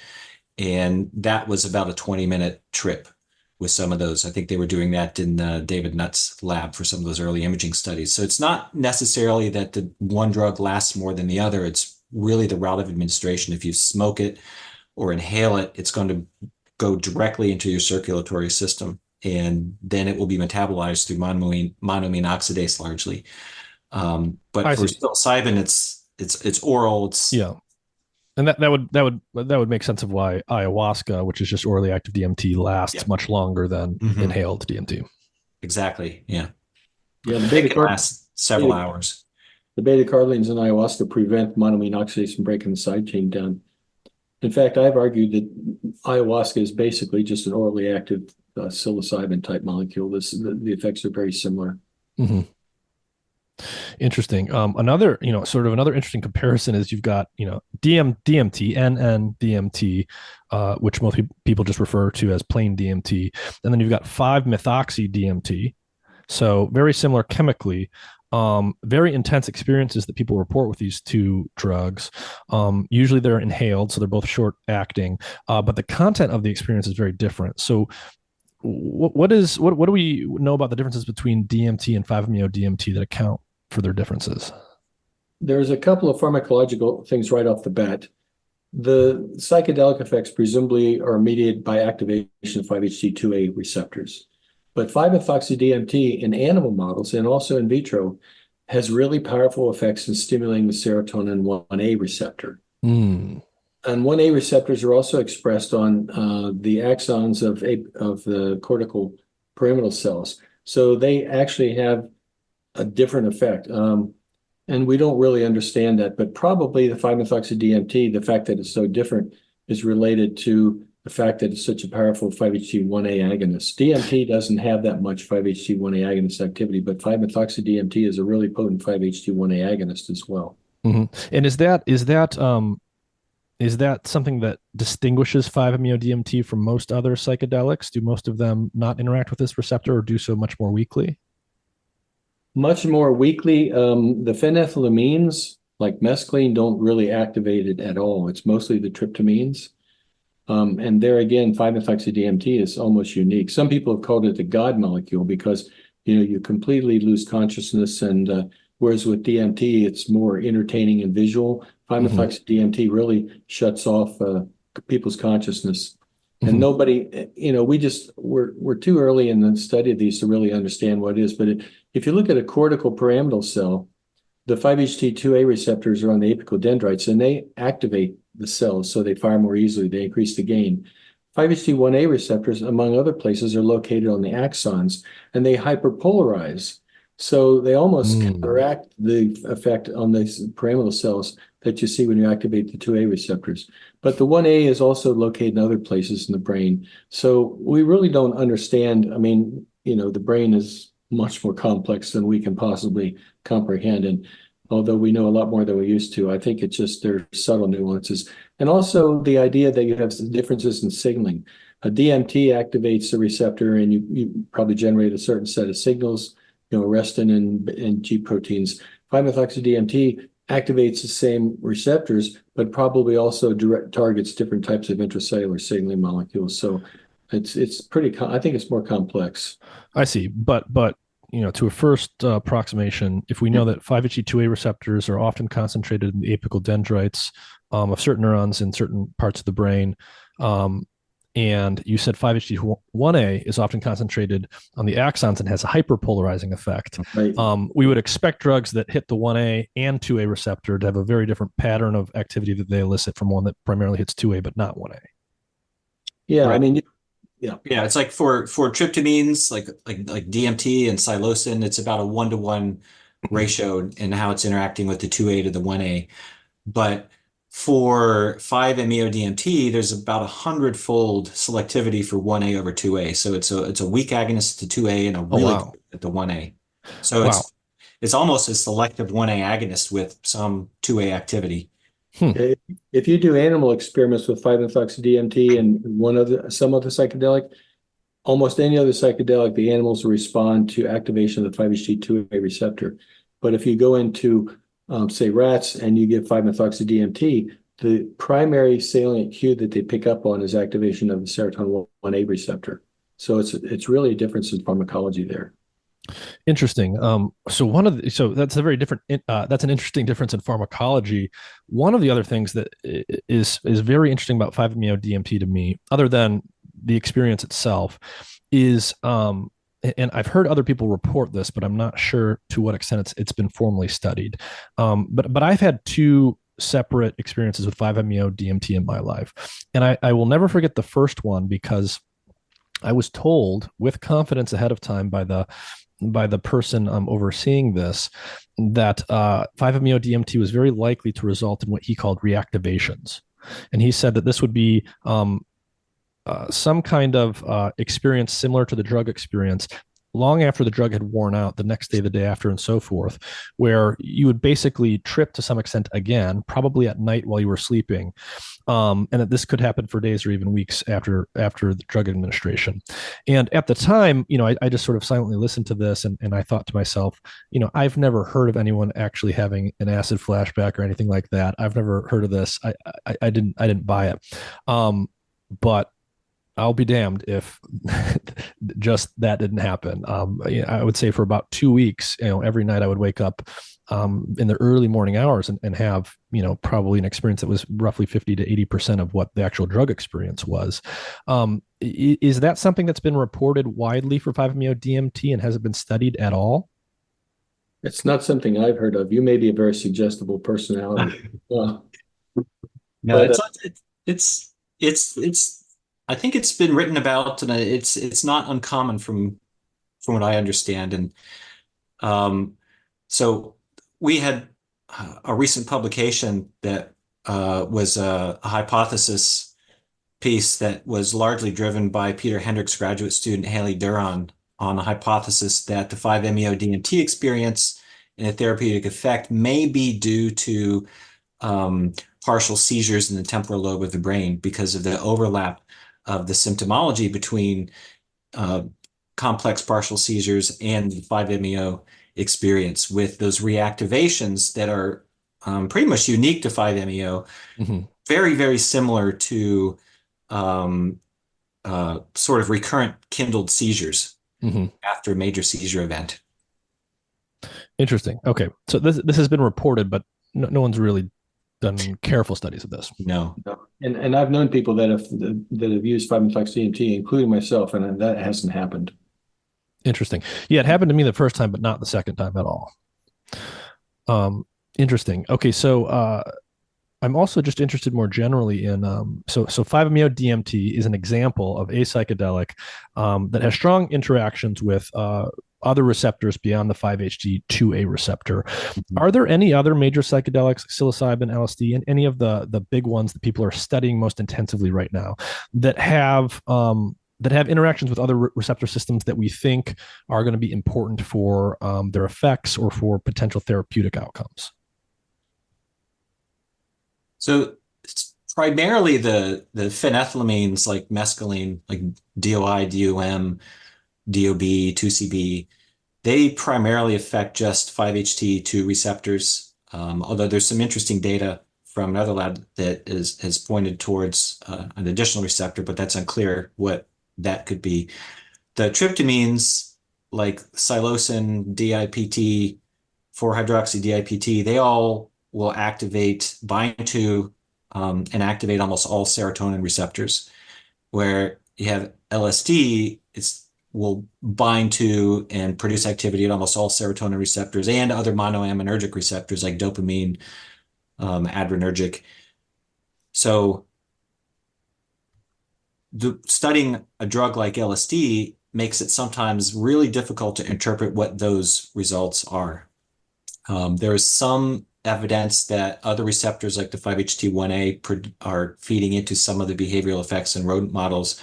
and that was about a 20-minute trip with some of those. I think they were doing that in David Nutt's lab for some of those early imaging studies. So it's not necessarily that the one drug lasts more than the other. It's really the route of administration. If you smoke it or inhale it, it's going to go directly into your circulatory system, and then it will be metabolized through monoamine oxidase largely. But for psilocybin, it's oral. Yeah. And that would make sense of why ayahuasca, which is just orally active DMT, lasts much longer than inhaled DMT. Exactly. Yeah. Yeah. It can last several hours. The beta carotenoids in ayahuasca prevent monoamine oxidase from breaking the side chain down. In fact, I've argued that ayahuasca is basically just an orally active psilocybin type molecule. The effects are very similar. Mm-hmm. Interesting. Another interesting comparison is you've got, DMT, NN-DMT, which most people just refer to as plain DMT. And then you've got 5-methoxy-DMT. So very similar chemically, very intense experiences that people report with these two drugs. Usually they're inhaled, so they're both short acting, but the content of the experience is very different. So what do we know about the differences between DMT and 5-MeO-DMT that account for their differences? There's a couple of pharmacological things right off the bat. The psychedelic effects presumably are mediated by activation of 5-HT2A receptors. But 5-methoxy-DMT in animal models and also in vitro has really powerful effects in stimulating the serotonin 1A receptor. And 1A receptors are also expressed on the axons of the cortical pyramidal cells. So they actually have a different effect. And we don't really understand that, but probably the 5-methoxy-DMT, the fact that it's so different, is related to the fact that it's such a powerful 5-HT1A agonist. DMT doesn't have that much 5-HT1A agonist activity, but 5-methoxy-DMT is a really potent 5-HT1A agonist as well. And is that something that distinguishes 5-MeO-DMT from most other psychedelics? Do most of them not interact with this receptor or do so much more weakly? Much more weakly. The phenethylamines, like mescaline, don't really activate it at all. It's mostly the tryptamines. And there again, 5-methoxy-DMT is almost unique. Some people have called it the God molecule because you completely lose consciousness, and whereas with DMT it's more entertaining and visual. 5-methoxy-DMT really shuts off people's consciousness, and nobody, we're too early in the study of these to really understand what it is. But if you look at a cortical pyramidal cell, the 5-HT2A receptors are on the apical dendrites, and they activate the cells so they fire more easily. They increase the gain. 5-HT1A receptors, among other places, are located on the axons, and they hyperpolarize. So they almost counteract the effect on the pyramidal cells that you see when you activate the 2A receptors. But the 1A is also located in other places in the brain. So we really don't understand. I mean, the brain is much more complex than we can possibly comprehend. And although we know a lot more than we used to. I think it's just there's subtle nuances. And also the idea that you have some differences in signaling. A DMT activates the receptor and you probably generate a certain set of signals, arrestin and G proteins. 5-methoxy-DMT activates the same receptors, but probably also targets different types of intracellular signaling molecules. So it's pretty, I think it's more complex. I see. But to a first approximation, if we know that 5-HT2A receptors are often concentrated in the apical dendrites of certain neurons in certain parts of the brain, and you said 5-HT1A is often concentrated on the axons and has a hyperpolarizing effect. Right. We would expect drugs that hit the 1A and 2A receptor to have a very different pattern of activity that they elicit from one that primarily hits 2A but not 1A. Yeah, Right. I mean, Yeah, it's like for tryptamines, like DMT and psilocin, it's about a 1-to-1 ratio in how it's interacting with the 2A to the 1A. But for 5-MeO-DMT, there's about 100-fold selectivity for 1A over 2A. So it's a weak agonist to 2A and a really good at the 1A. So Wow. it's almost a selective 1A agonist with some 2A activity. if you do animal experiments with 5-methoxy-DMT and some other psychedelic, almost any other psychedelic, the animals will respond to activation of the 5-HT2A receptor. But if you go into, say, rats and you give 5-methoxy-DMT, the primary salient cue that they pick up on is activation of the serotonin 1A receptor. So it's really a difference in pharmacology there. Interesting. So that's a very different. That's an interesting difference in pharmacology. One of the other things that is very interesting about 5-MeO-DMT to me, other than the experience itself, is and I've heard other people report this, but I'm not sure to what extent it's been formally studied. But I've had two separate experiences with 5-MeO-DMT in my life, and I will never forget the first one because I was told with confidence ahead of time by the person overseeing this that 5-MeO-DMT was very likely to result in what he called reactivations. And he said that this would be some kind of experience similar to the drug experience long after the drug had worn out, the next day, the day after, and so forth, where you would basically trip to some extent again, probably at night while you were sleeping, and that this could happen for days or even weeks after the drug administration. And at the time, I just sort of silently listened to this, and I thought to myself, I've never heard of anyone actually having an acid flashback or anything like that. I've never heard of this. I didn't buy it. But I'll be damned if just that didn't happen. I would say for about 2 weeks, every night I would wake up in the early morning hours and have, probably an experience that was roughly 50 to 80% of what the actual drug experience was. Is that something that's been reported widely for 5-MeO-DMT, and has it been studied at all? It's not something I've heard of. You may be a very suggestible personality. No, But, it's I think it's been written about, and it's not uncommon from what I understand. And so we had a recent publication that was a hypothesis piece that was largely driven by Peter Hendrick's graduate student Haley Duran on a hypothesis that the 5-MeO-DMT experience and a therapeutic effect may be due to partial seizures in the temporal lobe of the brain because of the overlap of the symptomology between complex partial seizures and the 5-MeO experience, with those reactivations that are pretty much unique to 5-MeO, very, very similar to sort of recurrent kindled seizures after a major seizure event. Interesting. Okay. So this has been reported, but no one's really done careful studies of this. No. and I've known people that have used 5-methoxy-DMT, including myself, and that hasn't happened. Interesting. Yeah, it happened to me the first time, but not the second time at all. Interesting. Okay, so I'm also just interested more generally in so 5-MeO-DMT is an example of a psychedelic that has strong interactions with other receptors beyond the 5-HT2A receptor. Are there any other major psychedelics, psilocybin, LSD, and any of the big ones that people are studying most intensively right now that have interactions with other receptor systems that we think are going to be important for their effects or for potential therapeutic outcomes? So it's primarily the phenethylamines like mescaline, like DOI, DOM, DOB, 2CB, they primarily affect just 5-HT2 receptors. Although there's some interesting data from another lab that has pointed towards an additional receptor, but that's unclear what that could be. The tryptamines, like psilocin, DIPT, 4-hydroxy-DIPT, they all will bind to, and activate almost all serotonin receptors. Where you have LSD, will bind to and produce activity at almost all serotonin receptors and other monoaminergic receptors like dopamine, adrenergic. So studying a drug like LSD makes it sometimes really difficult to interpret what those results are. There is some evidence that other receptors like the 5-HT1A are feeding into some of the behavioral effects in rodent models.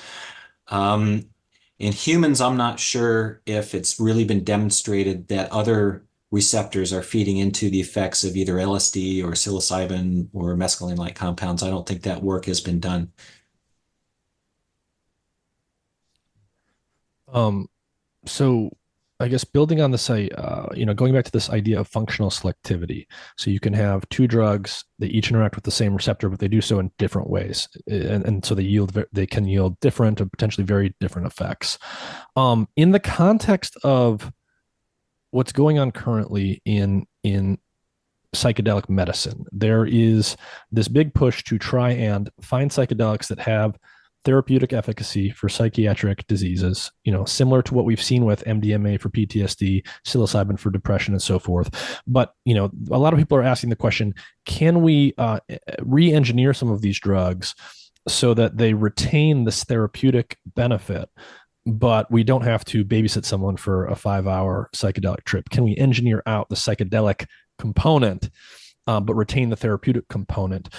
In humans, I'm not sure if it's really been demonstrated that other receptors are feeding into the effects of either LSD or psilocybin or mescaline-like compounds. I don't think that work has been done. So I guess building on this, going back to this idea of functional selectivity. So you can have two drugs, they each interact with the same receptor, but they do so in different ways. And so they can yield different and potentially very different effects. In the context of what's going on currently in psychedelic medicine, there is this big push to try and find psychedelics that have therapeutic efficacy for psychiatric diseases, similar to what we've seen with MDMA for PTSD, psilocybin for depression, and so forth. But, a lot of people are asking the question, can we re-engineer some of these drugs so that they retain this therapeutic benefit, but we don't have to babysit someone for a 5-hour psychedelic trip? Can we engineer out the psychedelic component, but retain the therapeutic component?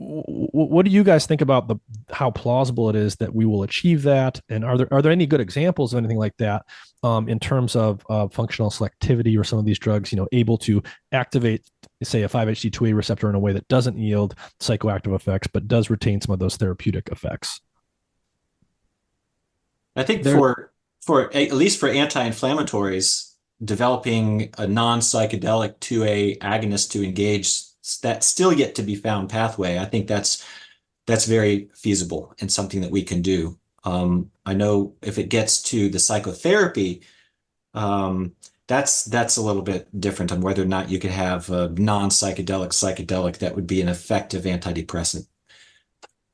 What do you guys think about how plausible it is that we will achieve that? And are there any good examples of anything like that in terms of functional selectivity, or some of these drugs, able to activate, say, a 5-HT2A receptor in a way that doesn't yield psychoactive effects, but does retain some of those therapeutic effects? I think for at least for anti-inflammatories, developing a non-psychedelic 2A agonist to engage that still yet to be found pathway, I think that's very feasible and something that we can do. I know if it gets to the psychotherapy, that's a little bit different on whether or not you could have a psychedelic that would be an effective antidepressant.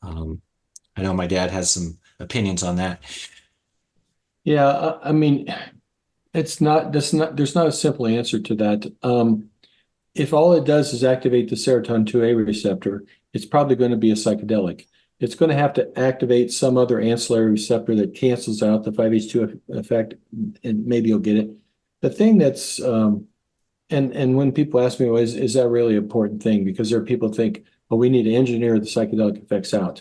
I know my dad has some opinions on that. Yeah, I mean, there's not a simple answer to that. If all it does is activate the serotonin 2A receptor, it's probably going to be a psychedelic. It's going to have to activate some other ancillary receptor that cancels out the 5-HT2 effect, and maybe you'll get it. The thing that's, and when people ask me, well, is that really an important thing? Because there are people who think, well, we need to engineer the psychedelic effects out.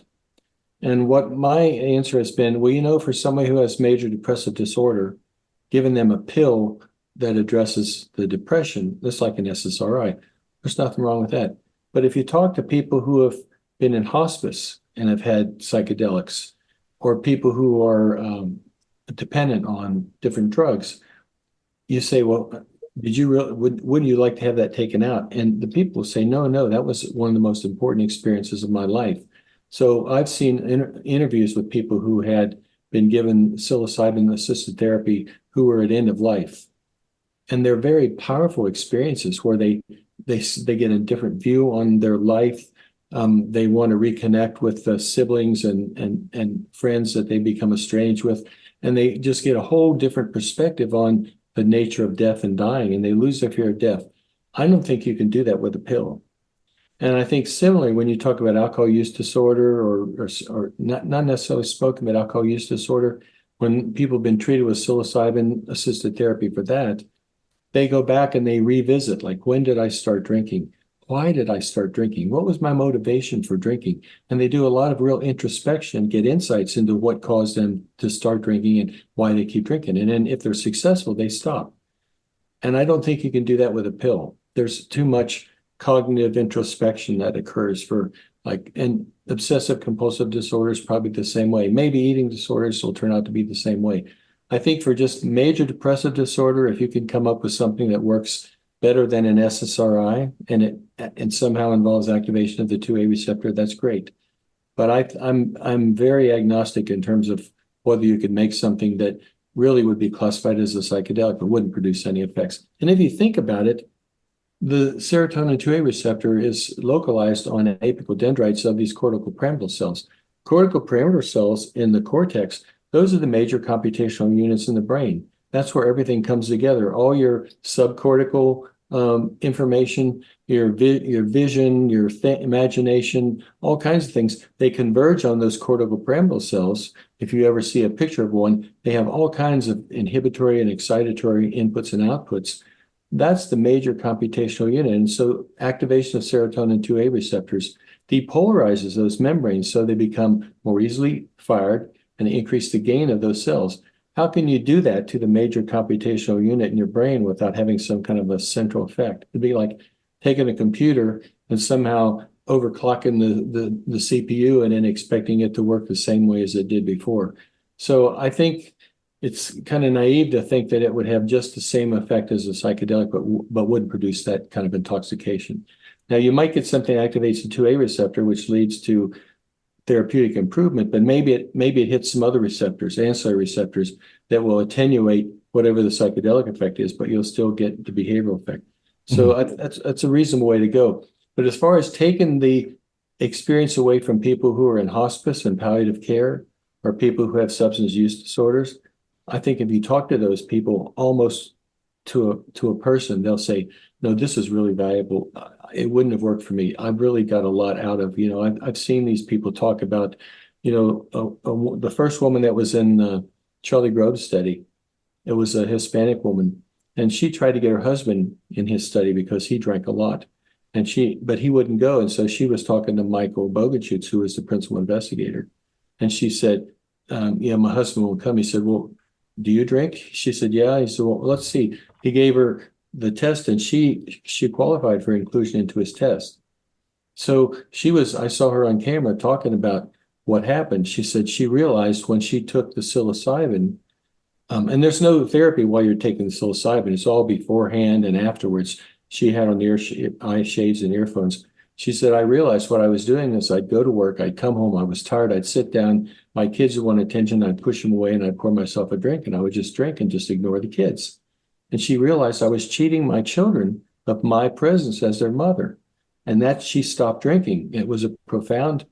And what my answer has been, well, for somebody who has major depressive disorder, giving them a pill that addresses the depression, just like an SSRI, there's nothing wrong with that. But if you talk to people who have been in hospice and have had psychedelics, or people who are dependent on different drugs, you say, well, did you really, wouldn't you like to have that taken out? And the people say, no, that was one of the most important experiences of my life. So I've seen interviews with people who had been given psilocybin assisted therapy who were at end of life. And they're very powerful experiences where they get a different view on their life. They want to reconnect with the siblings and friends that they become estranged with. And they just get a whole different perspective on the nature of death and dying, and they lose their fear of death. I don't think you can do that with a pill. And I think similarly, when you talk about alcohol use disorder, or not necessarily spoken about alcohol use disorder, when people have been treated with psilocybin assisted therapy for that, they go back and they revisit, like, when did I start drinking? Why did I start drinking? What was my motivation for drinking? And they do a lot of real introspection, get insights into what caused them to start drinking and why they keep drinking. And then if they're successful, they stop. And I don't think you can do that with a pill. There's too much cognitive introspection that occurs for and obsessive compulsive disorders, probably the same way. Maybe eating disorders will turn out to be the same way. I think for just major depressive disorder, if you can come up with something that works better than an SSRI and somehow involves activation of the 2A receptor, that's great. But I'm very agnostic in terms of whether you could make something that really would be classified as a psychedelic but wouldn't produce any effects. And if you think about it, the serotonin 2A receptor is localized on apical dendrites of these cortical pyramidal cells. Cortical pyramidal cells in the cortex, those are the major computational units in the brain. That's where everything comes together. All your subcortical information, your vision, your imagination, all kinds of things, they converge on those cortical pyramidal cells. If you ever see a picture of one, they have all kinds of inhibitory and excitatory inputs and outputs. That's the major computational unit. And so activation of serotonin 2A receptors depolarizes those membranes so they become more easily fired and increase the gain of those cells. How can you do that to the major computational unit in your brain without having some kind of a central effect? It'd be like taking a computer and somehow overclocking the CPU and then expecting it to work the same way as it did before. So I think it's kind of naive to think that it would have just the same effect as a psychedelic, but wouldn't produce that kind of intoxication. Now, you might get something that activates the 2A receptor, which leads to therapeutic improvement, but maybe it hits some other receptors, ancillary receptors, that will attenuate whatever the psychedelic effect is, but you'll still get the behavioral effect. So that's a reasonable way to go. But as far as taking the experience away from people who are in hospice and palliative care or people who have substance use disorders, I think if you talk to those people almost to a person, they'll say, no, this is really valuable. It wouldn't have worked for me. I've really got a lot out of, I've seen these people talk about, the first woman that was in the Charlie Groves study, it was a Hispanic woman, and she tried to get her husband in his study because he drank a lot, but he wouldn't go. And so she was talking to Michael Bogenschutz, who was the principal investigator. And she said, my husband won't come. He said, well, do you drink? She said, yeah. He said, well, let's see. He gave her the test and she qualified for inclusion into his test. So I saw her on camera talking about what happened. She said she realized when she took the psilocybin, and there's no therapy while you're taking the psilocybin. It's all beforehand and afterwards. She had on the eye shades and earphones. She said, I realized what I was doing is I'd go to work, I'd come home, I was tired, I'd sit down, my kids would want attention, I'd push them away and I'd pour myself a drink and I would just drink and just ignore the kids. And she realized I was cheating my children of my presence as their mother. And that she stopped drinking. It was a profound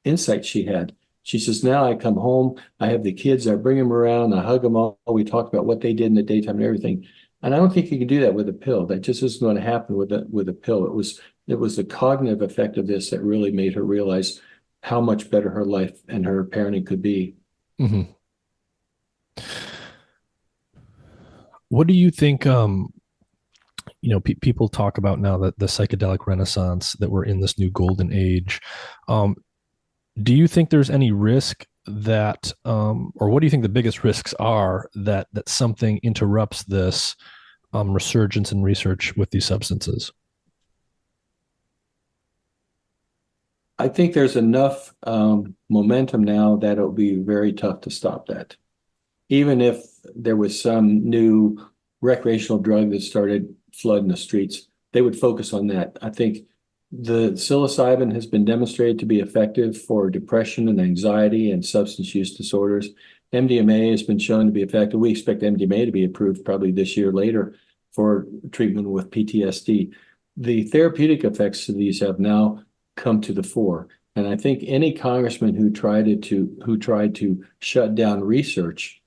insight she had. She says, now I come home, I have the kids, I bring them around, I hug them all, we talk about what they did in the daytime and everything. And I don't think you can do that with a pill. That just isn't going to happen with a pill. It was the cognitive effect of this that really made her realize how much better her life and her parenting could be. Mm-hmm. What do you think, people talk about now that the psychedelic renaissance, that we're in this new golden age. Do you think there's any risk that, or what do you think the biggest risks are that something interrupts this resurgence in research with these substances? I think there's enough momentum now that it'll be very tough to stop that. Even if there was some new recreational drug that started flooding the streets, they would focus on that. I think the psilocybin has been demonstrated to be effective for depression and anxiety and substance use disorders. MDMA has been shown to be effective. We expect MDMA to be approved probably this year later for treatment with PTSD. The therapeutic effects of these have now come to the fore. And I think any congressman who tried to shut down research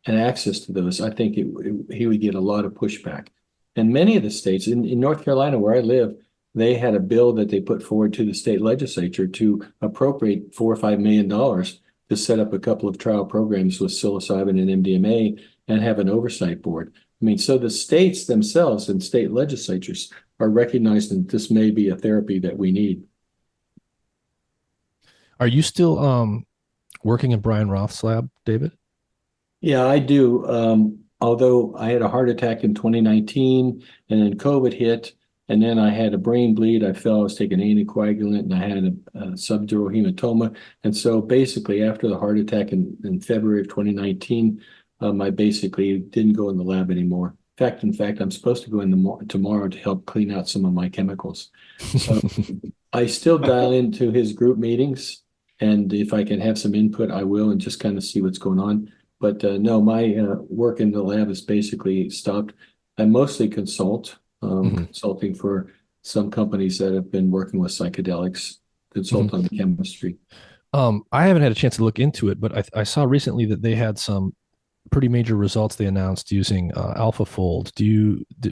and access to those, I think he would get a lot of pushback. And many of the states, in North Carolina where I live, they had a bill that they put forward to the state legislature to appropriate $4 or $5 million to set up a couple of trial programs with psilocybin and MDMA and have an oversight board. I mean, so the states themselves and state legislatures are recognizing that this may be a therapy that we need. Are you still working in Brian Roth's lab, David? Yeah, I do. Although I had a heart attack in 2019 and then COVID hit, And then I had a brain bleed. I fell, I was taking anticoagulant, and I had a subdural hematoma. And so basically, after the heart attack in February of 2019, I basically didn't go in the lab anymore. In fact, I'm supposed to go in tomorrow to help clean out some of my chemicals. So I still dial into his group meetings, and if I can have some input, I will, and just kind of see what's going on. But no, my work in the lab is basically stopped. I mostly consulting for some companies that have been working with psychedelics, consult on the chemistry. I haven't had a chance to look into it, but I saw recently that they had some pretty major results they announced using AlphaFold.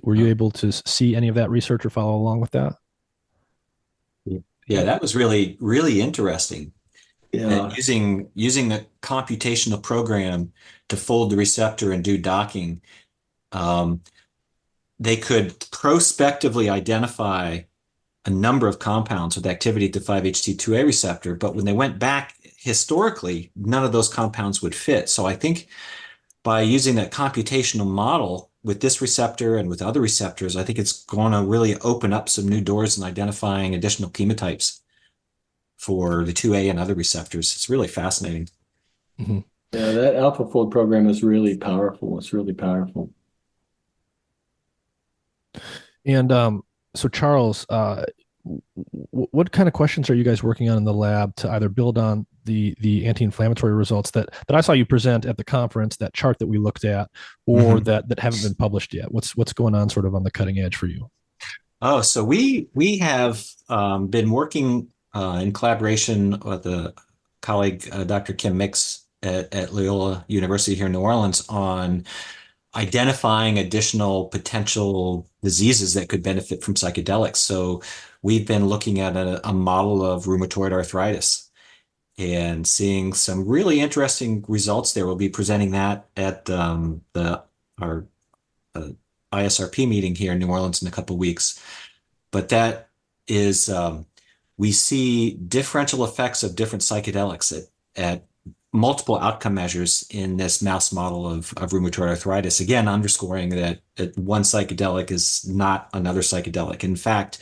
Were you able to see any of that research or follow along with that? Yeah, that was really, really interesting. Yeah, Using a computational program to fold the receptor and do docking, um, they could prospectively identify a number of compounds with activity at the 5-HT2A receptor, but when they went back historically, none of those compounds would fit. So I think by using that computational model with this receptor and with other receptors, I think it's going to really open up some new doors in identifying additional chemotypes for the 2A and other receptors. It's really fascinating. Mm-hmm. yeah, that AlphaFold program is really powerful. It's really powerful. And so, Charles, what kind of questions are you guys working on in the lab to either build on the anti-inflammatory results that I saw you present at the conference, that chart that we looked at, or that haven't been published yet? What's going on sort of on the cutting edge for you? Oh, so we have been working in collaboration with a colleague, Dr. Mix at Loyola University here in New Orleans, on identifying additional potential diseases that could benefit from psychedelics. So we've been looking at a model of rheumatoid arthritis and seeing some really interesting results there. We'll be presenting that at our ISRP meeting here in New Orleans in a couple of weeks. But that is, we see differential effects of different psychedelics at multiple outcome measures in this mouse model of rheumatoid arthritis, again, underscoring that one psychedelic is not another psychedelic. In fact,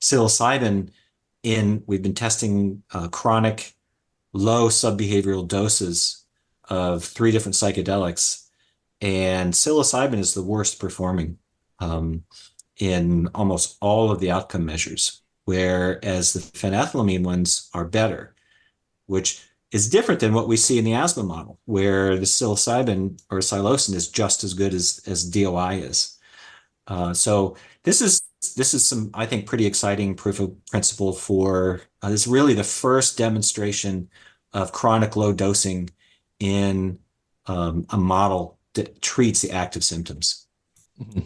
psilocybin, we've been testing chronic low subbehavioral doses of 3 different psychedelics, and psilocybin is the worst performing in almost all of the outcome measures, whereas the phenethylamine ones are better, which is different than what we see in the asthma model, where the psilocybin or psilocin is just as good as DOI is. So this is some, I think, pretty exciting proof of principle for this is really the first demonstration of chronic low dosing in a model that treats the active symptoms. Mm-hmm.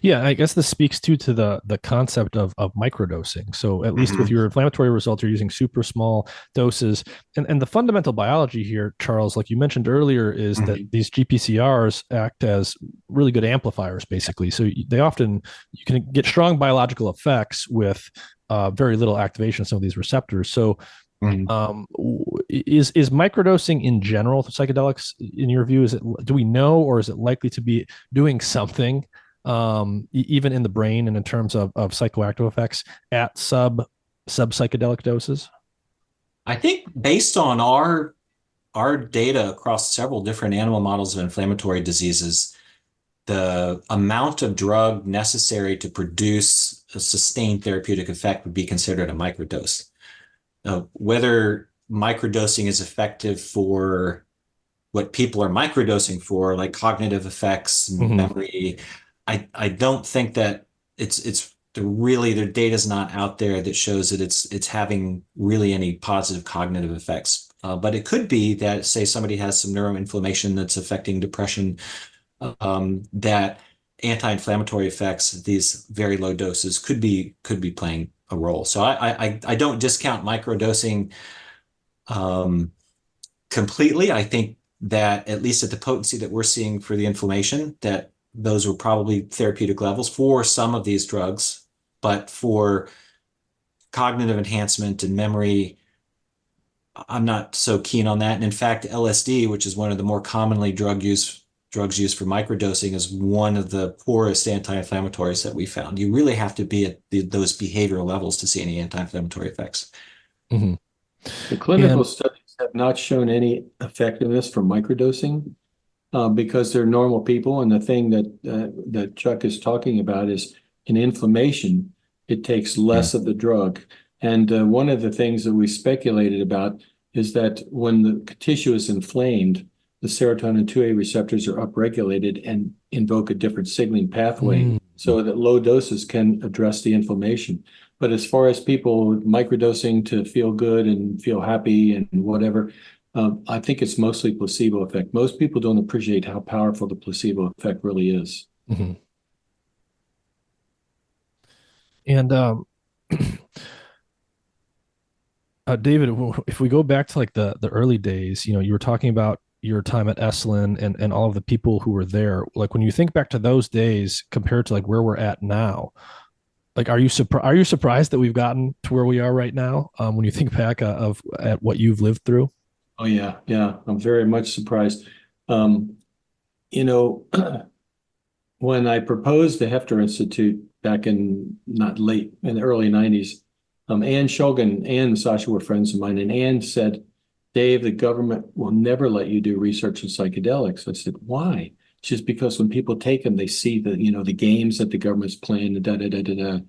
Yeah, I guess this speaks to the concept of microdosing. So at least with your inflammatory results, you're using super small doses. And the fundamental biology here, Charles, like you mentioned earlier, is that these GPCRs act as really good amplifiers, basically. So you can get strong biological effects with very little activation of some of these receptors. So is microdosing in general for psychedelics, in your view, do we know, or is it likely to be doing something even in the brain and in terms of psychoactive effects at sub psychedelic doses? I think based on our data across several different animal models of inflammatory diseases, the amount of drug necessary to produce a sustained therapeutic effect would be considered a microdose. Whether microdosing is effective for what people are microdosing for, like cognitive effects, memory, I don't think that it's really, the data is not out there that shows that it's having really any positive cognitive effects. But it could be that, say, somebody has some neuroinflammation that's affecting depression, that anti-inflammatory effects, these very low doses could be playing a role. So I don't discount microdosing completely. I think that at least at the potency that we're seeing for the inflammation, that those were probably therapeutic levels for some of these drugs, but for cognitive enhancement and memory, I'm not so keen on that. And in fact, LSD, which is one of the more commonly drug use drugs used for microdosing is one of the poorest anti-inflammatories that we found. You really have to be at those behavioral levels to see any anti-inflammatory effects. Mm-hmm. The clinical studies have not shown any effectiveness for microdosing because they're normal people. And the thing that Chuck is talking about is in inflammation, it takes less of the drug. And one of the things that we speculated about is that when the tissue is inflamed, the serotonin 2A receptors are upregulated and invoke a different signaling pathway so that low doses can address the inflammation. But as far as people microdosing to feel good and feel happy and whatever, I think it's mostly placebo effect. Most people don't appreciate how powerful the placebo effect really is. Mm-hmm. And David, if we go back to like the early days, you were talking about your time at Esalen and all of the people who were there. Like when you think back to those days compared to like where we're at now, like are you surprised that we've gotten to where we are right now? When you think back at what you've lived through? Oh yeah, I'm very much surprised. Um, you know, when I proposed the Hefter Institute back in the early 90s, Ann Shulgin and Sasha were friends of mine, and Ann said, Dave, the government will never let you do research in psychedelics. I said, why? Just because when people take them, they see the games that the government's playing, da da da da da.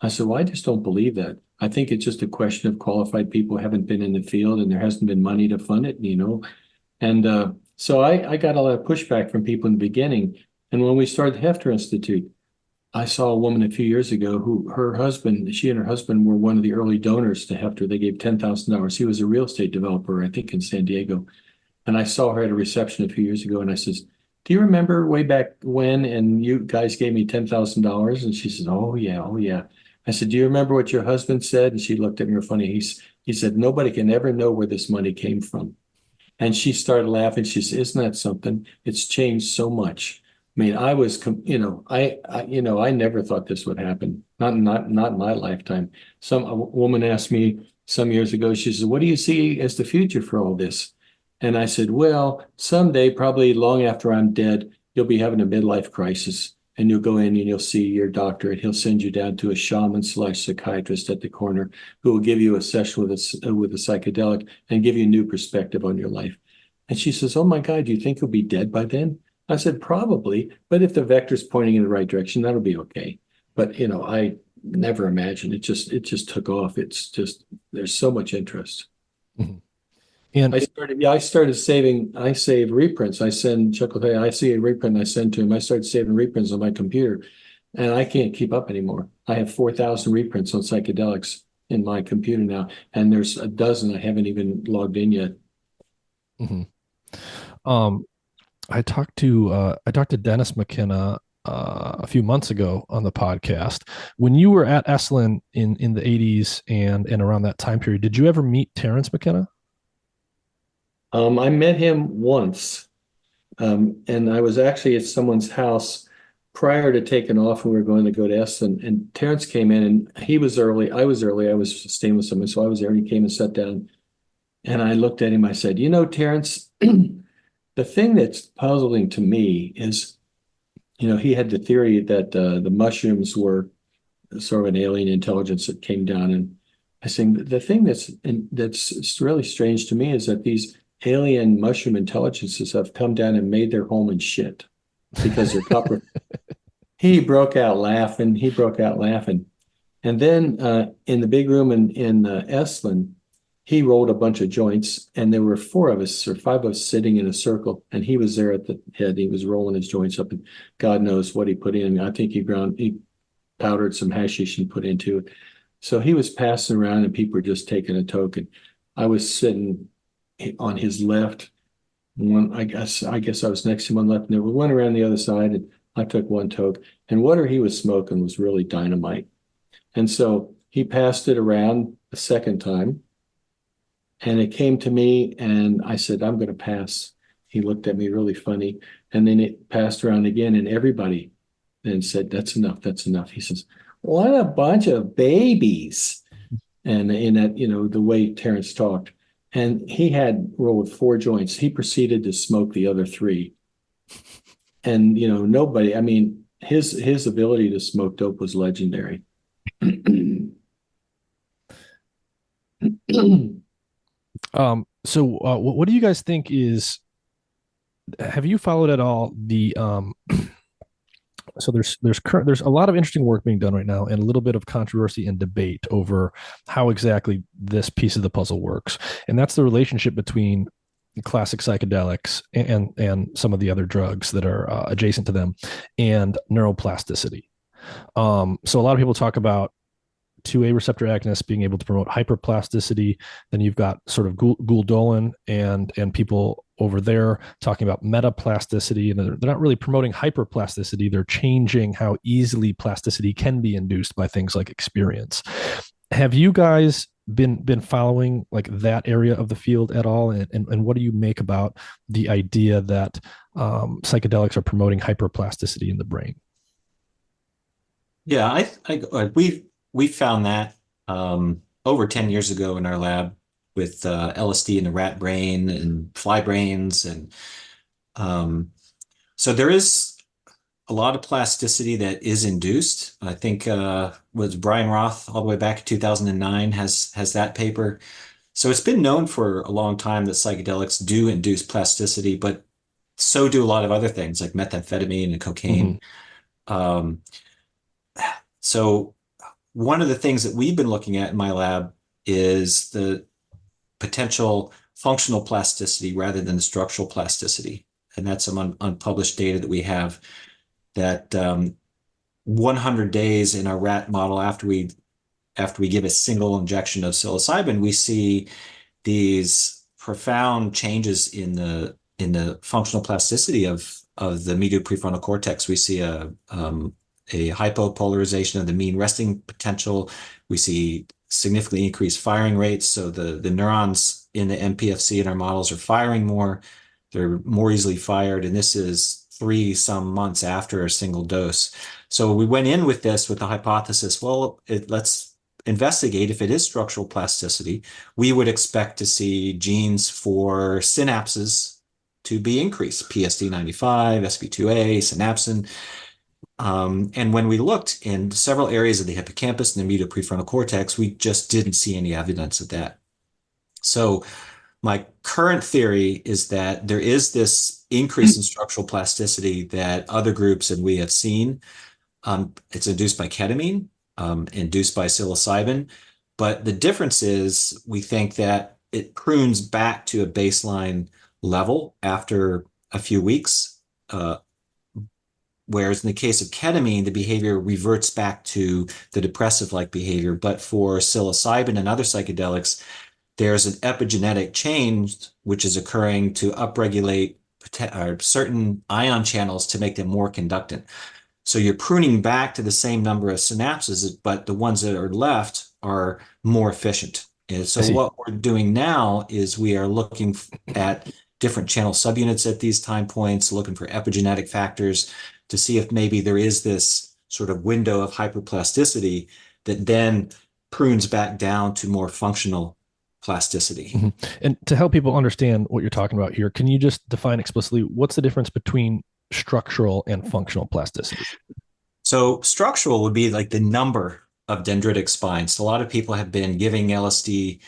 I said, well, I just don't believe that. I think it's just a question of qualified people who haven't been in the field and there hasn't been money to fund it, And so I got a lot of pushback from people in the beginning. And when we started the Hefter Institute, I saw a woman a few years ago she and her husband were one of the early donors to Hefter. They gave $10,000. He was a real estate developer, I think in San Diego. And I saw her at a reception a few years ago and I says, do you remember way back when and you guys gave me $10,000? And she says, oh yeah. I said, do you remember what your husband said? And she looked at me real funny. He said, nobody can ever know where this money came from. And she started laughing. She said, isn't that something? It's changed so much. I mean, I was, I never thought this would happen. Not in my lifetime. A woman asked me some years ago, she said, what do you see as the future for all this? And I said, well, someday, probably long after I'm dead, you'll be having a midlife crisis and you'll go in and you'll see your doctor and he'll send you down to a shaman/psychiatrist at the corner who will give you a session with a psychedelic and give you a new perspective on your life. And she says, oh my God, do you think you'll be dead by then? I said, probably, but if the vector's pointing in the right direction, that'll be okay. But, I never imagined it just took off. It's just, there's so much interest. Mm-hmm. And I save reprints. I send Chuck, I see a reprint I send to him. I started saving reprints on my computer and I can't keep up anymore. I have 4,000 reprints on psychedelics in my computer now. And there's a dozen I haven't even logged in yet. Mm-hmm. I talked to Dennis McKenna a few months ago on the podcast. When you were at Esalen in the 80s and around that time period, did you ever meet Terence McKenna? I met him once, and I was actually at someone's house prior to taking off, and we were going to go to Esalen. And Terence came in, and he was early. I was early. I was staying with someone, so I was there. And he came and sat down, and I looked at him. I said, Terence, the thing that's puzzling to me is, he had the theory that the mushrooms were sort of an alien intelligence that came down. And I think the thing that's really strange to me is that these alien mushroom intelligences have come down and made their home in shit because they're copper. He broke out laughing. And then in the big room in Esalen, he rolled a bunch of joints, and there were 4 of us or 5 of us sitting in a circle, and he was there at the head. He was rolling his joints up, and God knows what he put in. I think he powdered some hashish and put into it. So he was passing around, and people were just taking a toke. And I was sitting on his left. I guess I was next to him on the left, and we went around the other side, and I took one toke. And what he was smoking was really dynamite. And so he passed it around a second time. And it came to me, and I said, I'm going to pass. He looked at me really funny. And then it passed around again, and everybody then said, that's enough. He says, what a bunch of babies. And in that, the way Terence talked. And he had rolled 4 joints. He proceeded to smoke the other 3. And, nobody, I mean, his ability to smoke dope was legendary. What do you guys think have you followed at all so there's a lot of interesting work being done right now and a little bit of controversy and debate over how exactly this piece of the puzzle works. And that's the relationship between classic psychedelics and some of the other drugs that are adjacent to them and neuroplasticity. So a lot of people talk about 2A receptor agonists being able to promote hyperplasticity. Then you've got sort of Gould-Dolan and people over there talking about metaplasticity, and they're not really promoting hyperplasticity. They're changing how easily plasticity can be induced by things like experience. Have you guys been following like that area of the field at all? And what do you make about the idea that psychedelics are promoting hyperplasticity in the brain? Yeah, we found that over 10 years ago in our lab with LSD in the rat brain and fly brains. And so there is a lot of plasticity that is induced. I think was Brian Roth all the way back in 2009 has that paper. So it's been known for a long time that psychedelics do induce plasticity, but so do a lot of other things like methamphetamine and cocaine. Mm-hmm. So one of the things that we've been looking at in my lab is the potential functional plasticity rather than the structural plasticity. And that's some unpublished data that we have that 100 days in our rat model after we give a single injection of psilocybin, we see these profound changes in the functional plasticity of the medial prefrontal cortex. We see a hypopolarization of the mean resting potential. We see significantly increased firing rates. So the neurons in the MPFC in our models are firing more. They're more easily fired. And this is 3 some months after a single dose. So we went in with this with the hypothesis, well, let's investigate if it is structural plasticity. We would expect to see genes for synapses to be increased, PSD95, SP2A, synapsin. And when we looked in several areas of the hippocampus and the medial prefrontal cortex, we just didn't see any evidence of that. So my current theory is that there is this increase in structural plasticity that other groups and we have seen. It's induced by ketamine, induced by psilocybin. But the difference is we think that it prunes back to a baseline level after a few weeks. Whereas in the case of ketamine, the behavior reverts back to the depressive-like behavior. But for psilocybin and other psychedelics, there's an epigenetic change which is occurring to upregulate certain ion channels to make them more conductant. So you're pruning back to the same number of synapses, but the ones that are left are more efficient. And so what we're doing now is we are looking at different channel subunits at these time points, looking for epigenetic factors to see if maybe there is this sort of window of hyperplasticity that then prunes back down to more functional plasticity. Mm-hmm. And to help people understand what you're talking about here, can you just define explicitly what's the difference between structural and functional plasticity? So structural would be like the number of dendritic spines. So a lot of people have been giving LSD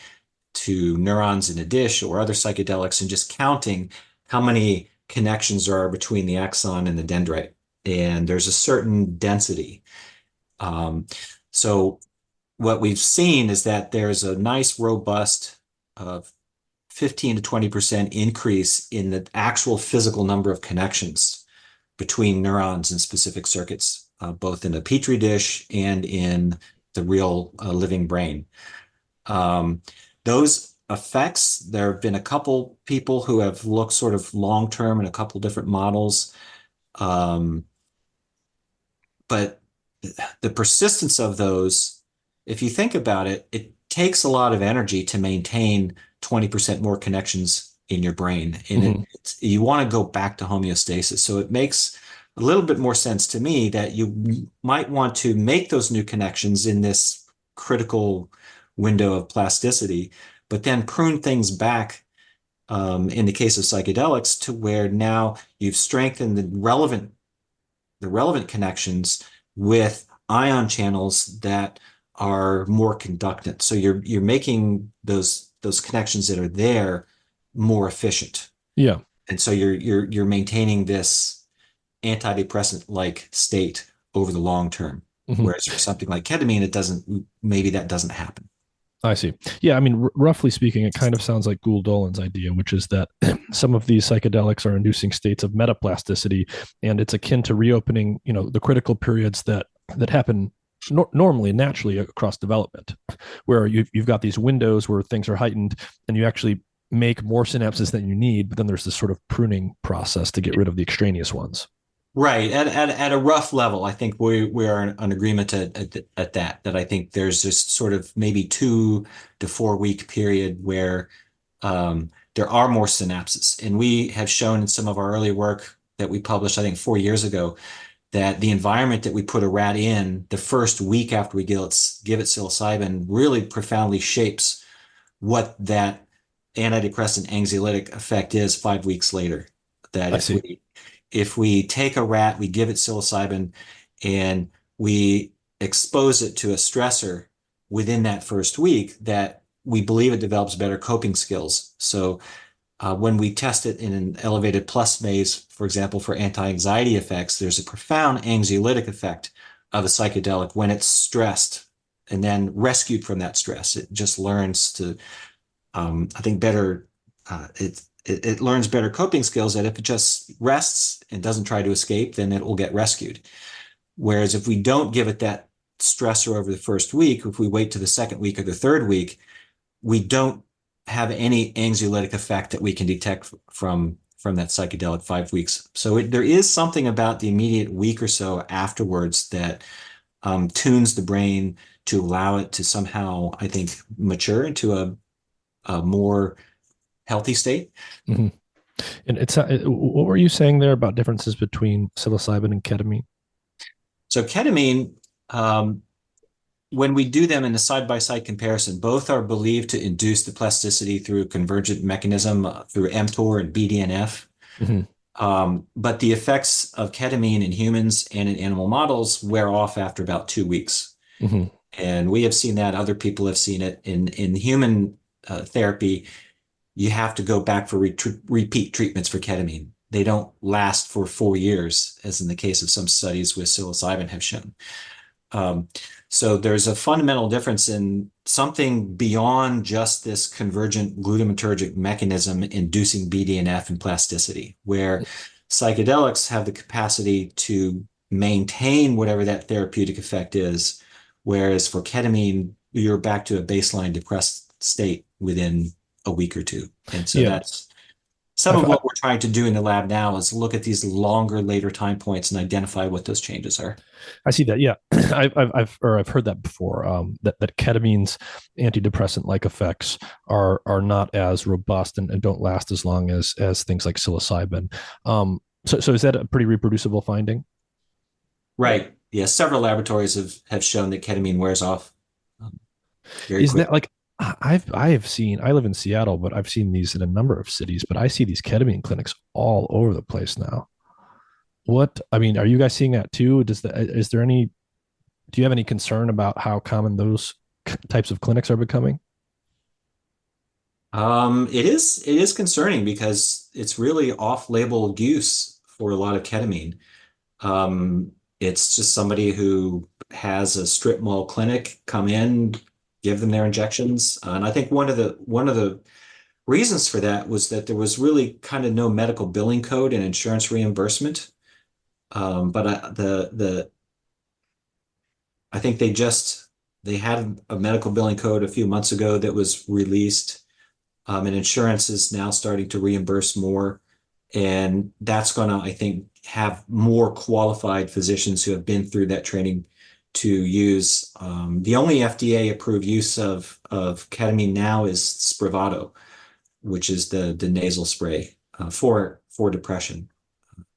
to neurons in a dish or other psychedelics and just counting how many connections there are between the axon and the dendrite. And there's a certain density. So what we've seen is that there's a nice robust 15 to 20% increase in the actual physical number of connections between neurons and specific circuits, both in a petri dish and in the real living brain. Those effects, there have been a couple people who have looked sort of long-term in a couple different models. But the persistence of those, if you think about it, it takes a lot of energy to maintain 20% more connections in your brain. And you want to go back to homeostasis. So it makes a little bit more sense to me that you might want to make those new connections in this critical window of plasticity, but then prune things back in the case of psychedelics, to where now you've strengthened the relevant connections with ion channels that are more conductant. So you're making those connections that are there more efficient. Yeah. And so you're maintaining this antidepressant-like state over the long term. Hmm. Whereas for something like ketamine, maybe that doesn't happen. I see. Yeah, I mean, roughly speaking, it kind of sounds like Gould Dolan's idea, which is that some of these psychedelics are inducing states of metaplasticity, and it's akin to reopening, the critical periods that happen normally, naturally across development, where you've got these windows where things are heightened, and you actually make more synapses than you need, but then there's this sort of pruning process to get rid of the extraneous ones. Right. At a rough level, I think we are in agreement at that I think there's this sort of maybe 2 to 4 week period where there are more synapses. And we have shown in some of our early work that we published, I think 4 years ago, that the environment that we put a rat in the first week after we give it psilocybin really profoundly shapes what that antidepressant anxiolytic effect is 5 weeks later. That I see. if we take a rat, we give it psilocybin, and we expose it to a stressor within that first week, that we believe it develops better coping skills. So when we test it in an elevated plus maze, for example, for anti-anxiety effects, there's a profound anxiolytic effect of a psychedelic when it's stressed and then rescued from that stress. It just learns to, I think, better. It learns better coping skills, that if it just rests and doesn't try to escape, then it will get rescued. Whereas if we don't give it that stressor over the first week, if we wait to the second week or the third week, we don't have any anxiolytic effect that we can detect from that psychedelic 5 weeks. So there is something about the immediate week or so afterwards that tunes the brain to allow it to somehow, I think, mature into a more healthy state. Hmm. And what were you saying there about differences between psilocybin and ketamine? So ketamine, when we do them in a side-by-side comparison, both are believed to induce the plasticity through a convergent mechanism through mTOR and BDNF. Hmm. But the effects of ketamine in humans and in animal models wear off after about 2 weeks. Hmm. And we have seen that. Other people have seen it in human therapy. You have to go back for repeat treatments for ketamine. They don't last for 4 years, as in the case of some studies with psilocybin have shown. So there's a fundamental difference in something beyond just this convergent glutamatergic mechanism inducing BDNF and plasticity, where psychedelics have the capacity to maintain whatever that therapeutic effect is, whereas for ketamine, you're back to a baseline depressed state within a week or two. And so Yeah. that's some I've, of what we're trying to do in the lab now, is look at these longer, later time points and identify what those changes are. I see that. Yeah, I've heard that before. That ketamine's antidepressant-like effects are not as robust and don't last as long as things like psilocybin. So is that a pretty reproducible finding? Right. Yeah. Several laboratories have shown that ketamine wears off very Is that quickly. like I have seen? I live in Seattle, but I've seen these in a number of cities. But I see these ketamine clinics all over the place now. What I mean, are you guys seeing that too? Is there any? Do you have any concern about how common those types of clinics are becoming? It is concerning because it's really off-label use for a lot of ketamine. It's just somebody who has a strip mall clinic come in, give them their injections. And I think one of the reasons for that was that there was really kind of no medical billing code and insurance reimbursement. But I think they had a medical billing code a few months ago that was released, and insurance is now starting to reimburse more. And that's going to, I think, have more qualified physicians who have been through that training to use. The only FDA approved use of ketamine now is Spravato, which is the nasal spray for depression.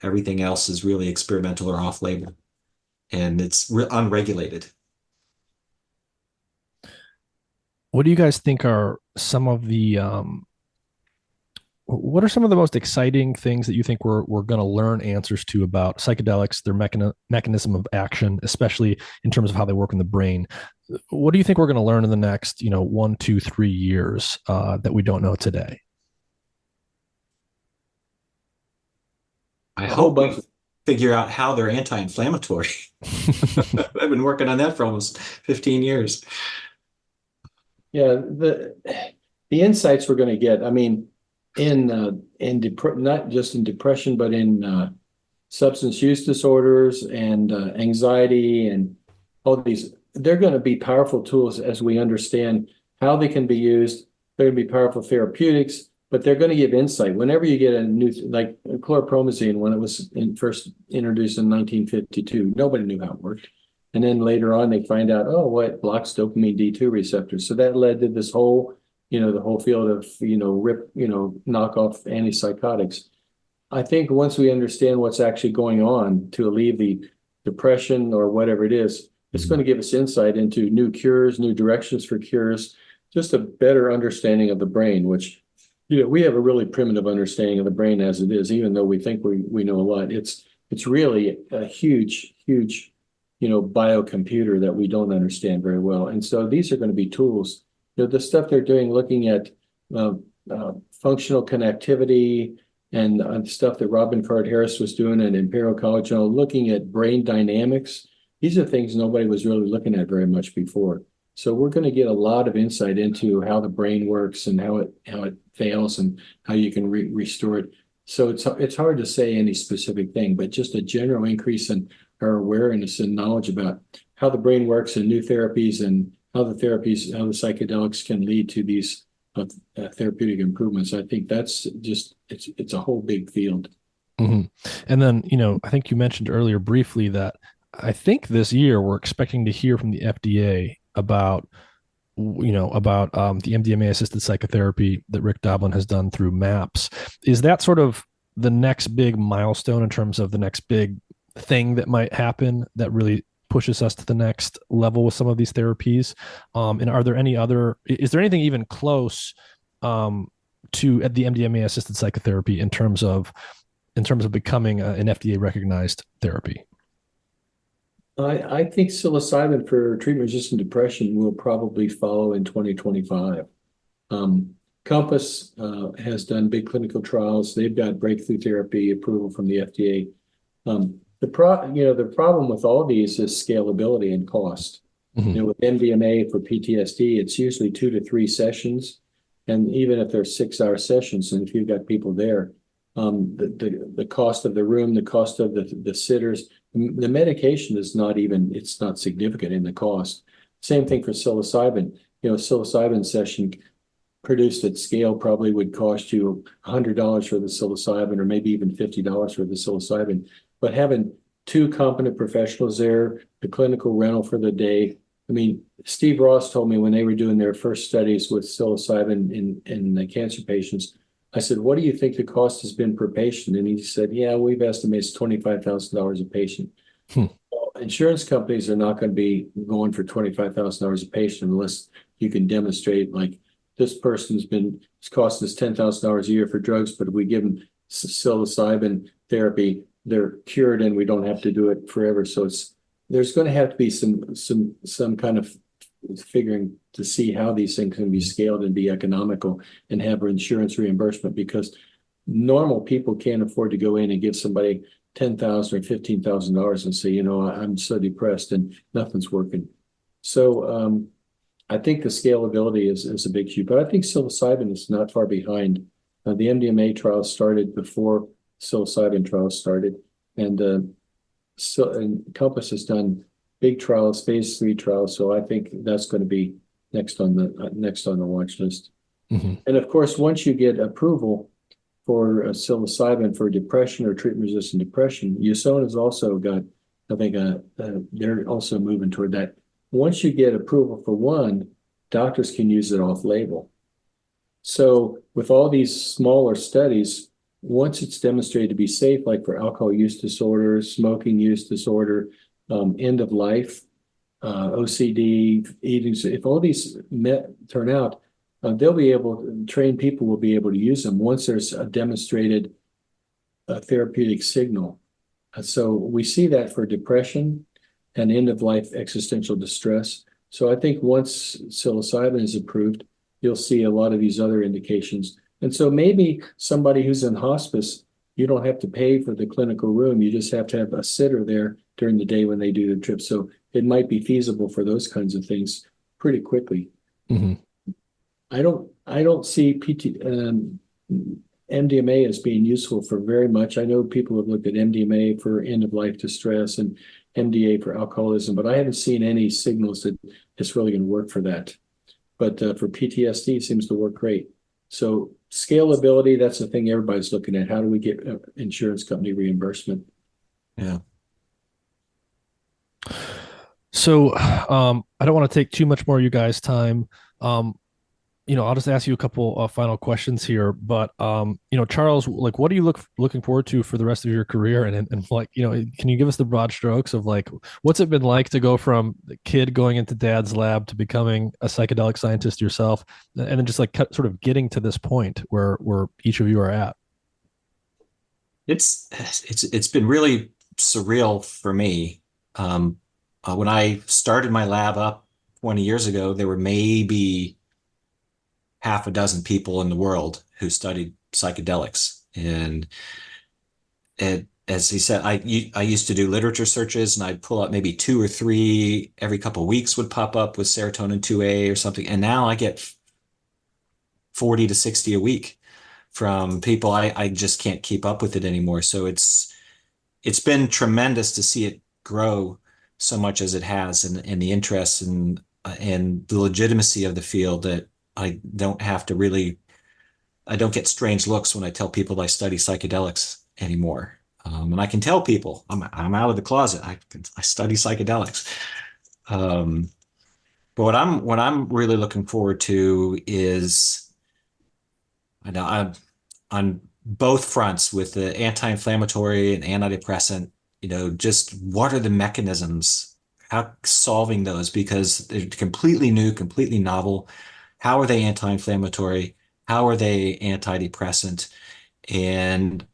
Everything else is really experimental or off label, and it's unregulated. What do you guys think are some of the what are some of the most exciting things that you think we're going to learn answers to about psychedelics, their mechanism of action, especially in terms of how they work in the brain? What do you think we're going to learn in the next, 1, 2, 3 years that we don't know today? I A whole hope bunch. we figure out how they're anti-inflammatory. I've been working on that for almost 15 years. Yeah, the insights we're going to get. I mean, not just in depression, but in substance use disorders and anxiety and all these, they're going to be powerful tools as we understand how they can be used. They're going to be powerful therapeutics, but they're going to give insight. Whenever you get a new, like chlorpromazine, when it was first introduced in 1952, nobody knew how it worked. And then later on, they find out, oh, well, it blocks dopamine D2 receptors. So that led to this whole, the whole field of, knockoff antipsychotics. I think once we understand what's actually going on to alleviate the depression or whatever it is, it's going to give us insight into new cures, new directions for cures, just a better understanding of the brain, which, we have a really primitive understanding of the brain as it is, even though we think we know a lot. It's really a huge, huge, biocomputer that we don't understand very well. And so these are going to be tools. The stuff they're doing, looking at functional connectivity and stuff that Robin Card Harris was doing at Imperial College, looking at brain dynamics. These are things nobody was really looking at very much before. So we're going to get a lot of insight into how the brain works and how it fails and how you can restore it. So it's hard to say any specific thing, but just a general increase in our awareness and knowledge about how the brain works and new therapies and how the psychedelics can lead to these therapeutic improvements. I think that's just, it's a whole big field. Mm-hmm. And then, I think you mentioned earlier briefly that I think this year we're expecting to hear from the FDA about the MDMA assisted psychotherapy that Rick Doblin has done through MAPS. Is that sort of the next big milestone in terms of the next big thing that might happen that really pushes us to the next level with some of these therapies? And is there anything even close to the MDMA assisted psychotherapy in terms of becoming an FDA recognized therapy? I think psilocybin for treatment-resistant depression will probably follow in 2025. Compass has done big clinical trials. They've got breakthrough therapy approval from the FDA. The problem with all these is scalability and cost. Mm-hmm. With MDMA for PTSD, it's usually 2 to 3 sessions, and even if they're 6-hour sessions, and if you've got people there, the cost of the room, the cost of the sitters, the medication is it's not significant in the cost. Same thing for psilocybin. Psilocybin session produced at scale probably would cost you $100 for the psilocybin, or maybe even $50 for the psilocybin. But having 2 competent professionals there, the clinical rental for the day. I mean, Steve Ross told me when they were doing their first studies with psilocybin in the cancer patients, I said, what do you think the cost has been per patient? And he said, yeah, we've estimated $25,000 a patient. Well, insurance companies are not going to be going for $25,000 a patient unless you can demonstrate, like, this person's it's costing us $10,000 a year for drugs, but if we give them psilocybin therapy, they're cured and we don't have to do it forever. So there's going to have to be some kind of figuring to see how these things can be scaled and be economical and have insurance reimbursement, because normal people can't afford to go in and give somebody $10,000 or $15,000 and say, I'm so depressed and nothing's working. So I think the scalability is a big issue, but I think psilocybin is not far behind. The MDMA trials started before psilocybin trials started, and Compass has done big trials, phase 3 trials. So I think that's going to be next on the watch list. Mm-hmm. And of course, once you get approval for psilocybin for depression or treatment-resistant depression, Usona has also got, I think, they're also moving toward that. Once you get approval for one, doctors can use it off-label. So with all these smaller studies, once it's demonstrated to be safe, like for alcohol use disorder, smoking use disorder, end of life, OCD, eating, if all these turn out, they'll be able, trained people will be able to use them once there's a demonstrated therapeutic signal. So we see that for depression and end-of-life existential distress. So I think once psilocybin is approved, you'll see a lot of these other indications. And so maybe somebody who's in hospice, you don't have to pay for the clinical room. You just have to have a sitter there during the day when they do the trip. So it might be feasible for those kinds of things pretty quickly. Mm-hmm. I don't see MDMA as being useful for very much. I know people have looked at MDMA for end-of-life distress and MDA for alcoholism, but I haven't seen any signals that it's really going to work for that. But for PTSD, it seems to work great. So scalability, that's the thing everybody's looking at. How do we get insurance company reimbursement? Yeah. So I don't want to take too much more of you guys' time. I'll just ask you a couple final questions here. But Charles, like, what are you looking forward to for the rest of your career? And like, can you give us the broad strokes of like, what's it been like to go from the kid going into dad's lab to becoming a psychedelic scientist yourself, and then just like sort of getting to this point where each of you are at? It's been really surreal for me. When I started my lab up 20 years ago, there were maybe half a dozen people in the world who studied psychedelics. And as he said, I used to do literature searches, and I'd pull up maybe 2 or 3 every couple of weeks would pop up with serotonin 2A or something. And now I get 40 to 60 a week from people. I just can't keep up with it anymore. So it's been tremendous to see it grow so much as it has, and the interest and the legitimacy of the field, that I don't get strange looks when I tell people I study psychedelics anymore. And I can tell people I'm out of the closet. I study psychedelics. But what I'm really looking forward to is, I know on both fronts with the anti-inflammatory and antidepressant, just what are the mechanisms, how solving those, because they're completely new, completely novel. How are they anti-inflammatory? How are they antidepressant? And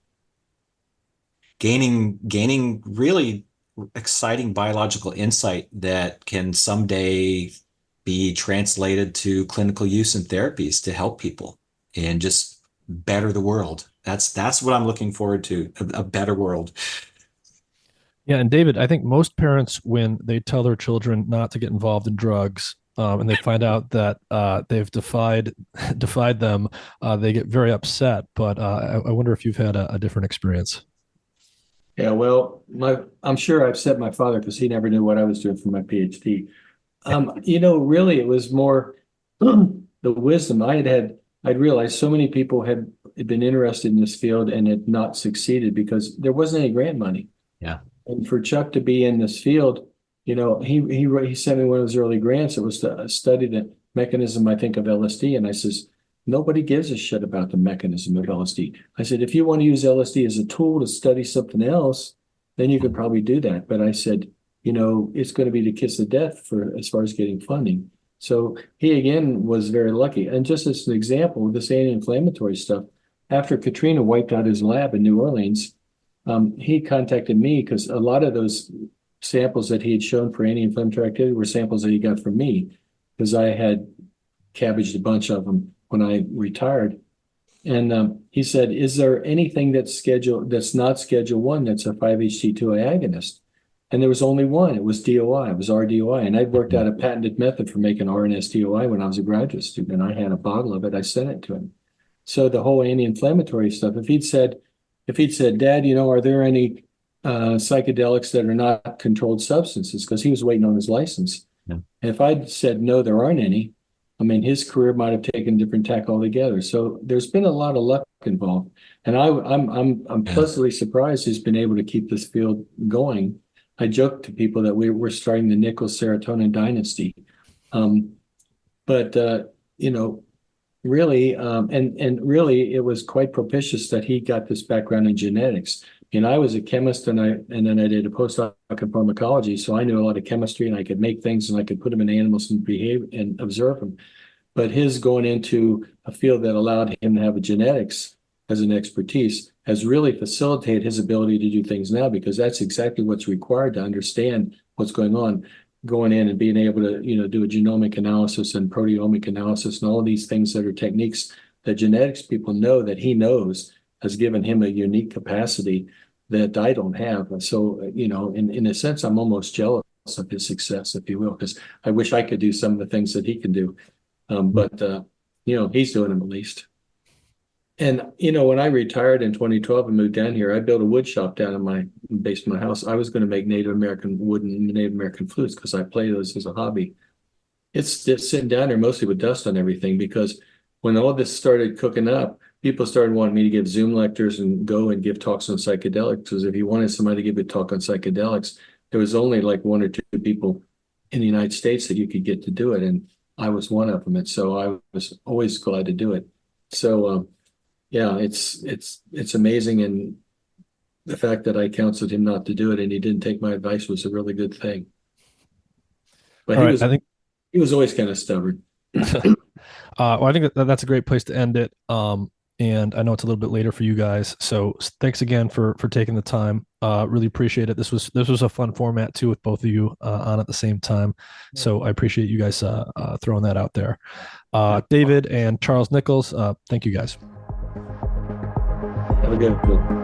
gaining really exciting biological insight that can someday be translated to clinical use and therapies to help people and just better the world. That's what I'm looking forward to, a better world. Yeah, and David, I think most parents, when they tell their children not to get involved in drugs, and they find out that they've defied them, they get very upset. But I wonder if you've had a different experience. Yeah, well, I'm sure I upset my father because he never knew what I was doing for my PhD. Really, it was more the wisdom I'd realized so many people had been interested in this field and had not succeeded because there wasn't any grant money. Yeah. And for Chuck to be in this field, he sent me one of his early grants. It was to study the mechanism, I think, of LSD. And I says, nobody gives a shit about the mechanism of LSD. I said, if you want to use LSD as a tool to study something else, then you could probably do that. But I said, it's going to be the kiss of death as far as getting funding. So he, again, was very lucky. And just as an example, this anti-inflammatory stuff, after Katrina wiped out his lab in New Orleans, he contacted me because a lot of those samples that he had shown for anti-inflammatory activity were samples that he got from me because I had cabbaged a bunch of them when I retired. And he said, is there anything that's not Schedule 1 that's a 5-HT2A agonist? And there was only one. It was DOI. It was RDOI. And I'd worked out a patented method for making RNS-DOI when I was a graduate student. And I had a bottle of it. I sent it to him. So the whole anti-inflammatory stuff, if he'd said, Dad, are there any psychedelics that are not controlled substances? Because he was waiting on his license. Yeah. And if I'd said, no, there aren't any, his career might have taken a different tack altogether. So there's been a lot of luck involved. And I'm pleasantly surprised he's been able to keep this field going. I joke to people that we're starting the Nichols Serotonin dynasty. Really, and really, it was quite propitious that he got this background in genetics. I was a chemist, and then I did a postdoc in pharmacology, so I knew a lot of chemistry, and I could make things, and I could put them in animals and behave and observe them. but his going into a field that allowed him to have a genetics as an expertise has really facilitated his ability to do things now, because that's exactly what's required to understand what's going on. Going in and being able to, do a genomic analysis and proteomic analysis and all of these things that are techniques that genetics people know that he knows has given him a unique capacity that I don't have. And so, in a sense, I'm almost jealous of his success, if you will, because I wish I could do some of the things that he can do. But he's doing them at least. And, when I retired in 2012 and moved down here, I built a wood shop down in my base of my house. I was going to make Native American wood and Native American flutes because I play those as a hobby. It's just sitting down there mostly with dust on everything, because when all this started cooking up, people started wanting me to give Zoom lectures and go and give talks on psychedelics. Because if you wanted somebody to give a talk on psychedelics, there was only like one or two people in the United States that you could get to do it. And I was one of them. And so I was always glad to do it. So, yeah, it's amazing. And the fact that I counseled him not to do it and he didn't take my advice was a really good thing. But he was always kind of stubborn. Well, I think that's a great place to end it. And I know it's a little bit later for you guys. So thanks again for taking the time. Really appreciate it. This was a fun format too, with both of you on at the same time. So I appreciate you guys throwing that out there. David and Charles Nichols, thank you guys. Have a good one.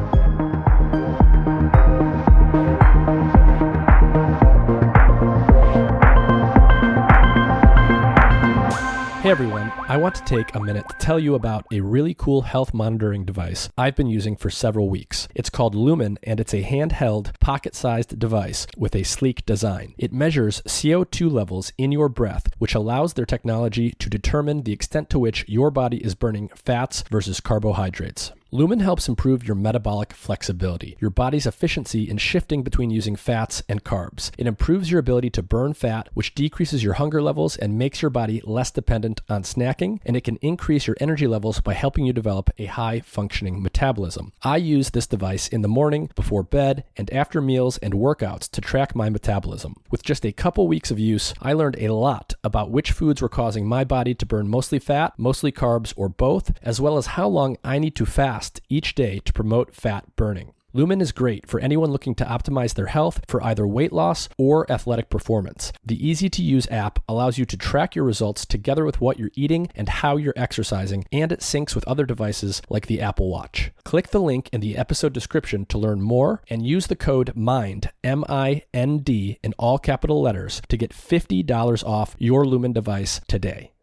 Hey everyone, I want to take a minute to tell you about a really cool health monitoring device I've been using for several weeks. It's called Lumen, and it's a handheld, pocket-sized device with a sleek design. It measures CO2 levels in your breath, which allows their technology to determine the extent to which your body is burning fats versus carbohydrates. Lumen helps improve your metabolic flexibility, your body's efficiency in shifting between using fats and carbs. It improves your ability to burn fat, which decreases your hunger levels and makes your body less dependent on snacking, and it can increase your energy levels by helping you develop a high-functioning metabolism. I use this device in the morning, before bed, and after meals and workouts to track my metabolism. With just a couple weeks of use, I learned a lot about which foods were causing my body to burn mostly fat, mostly carbs, or both, as well as how long I need to fast each day to promote fat burning. Lumen is great for anyone looking to optimize their health for either weight loss or athletic performance. The easy-to-use app allows you to track your results together with what you're eating and how you're exercising, and it syncs with other devices like the Apple Watch. Click the link in the episode description to learn more and use the code MIND, M-I-N-D, in all capital letters to get $50 off your Lumen device today.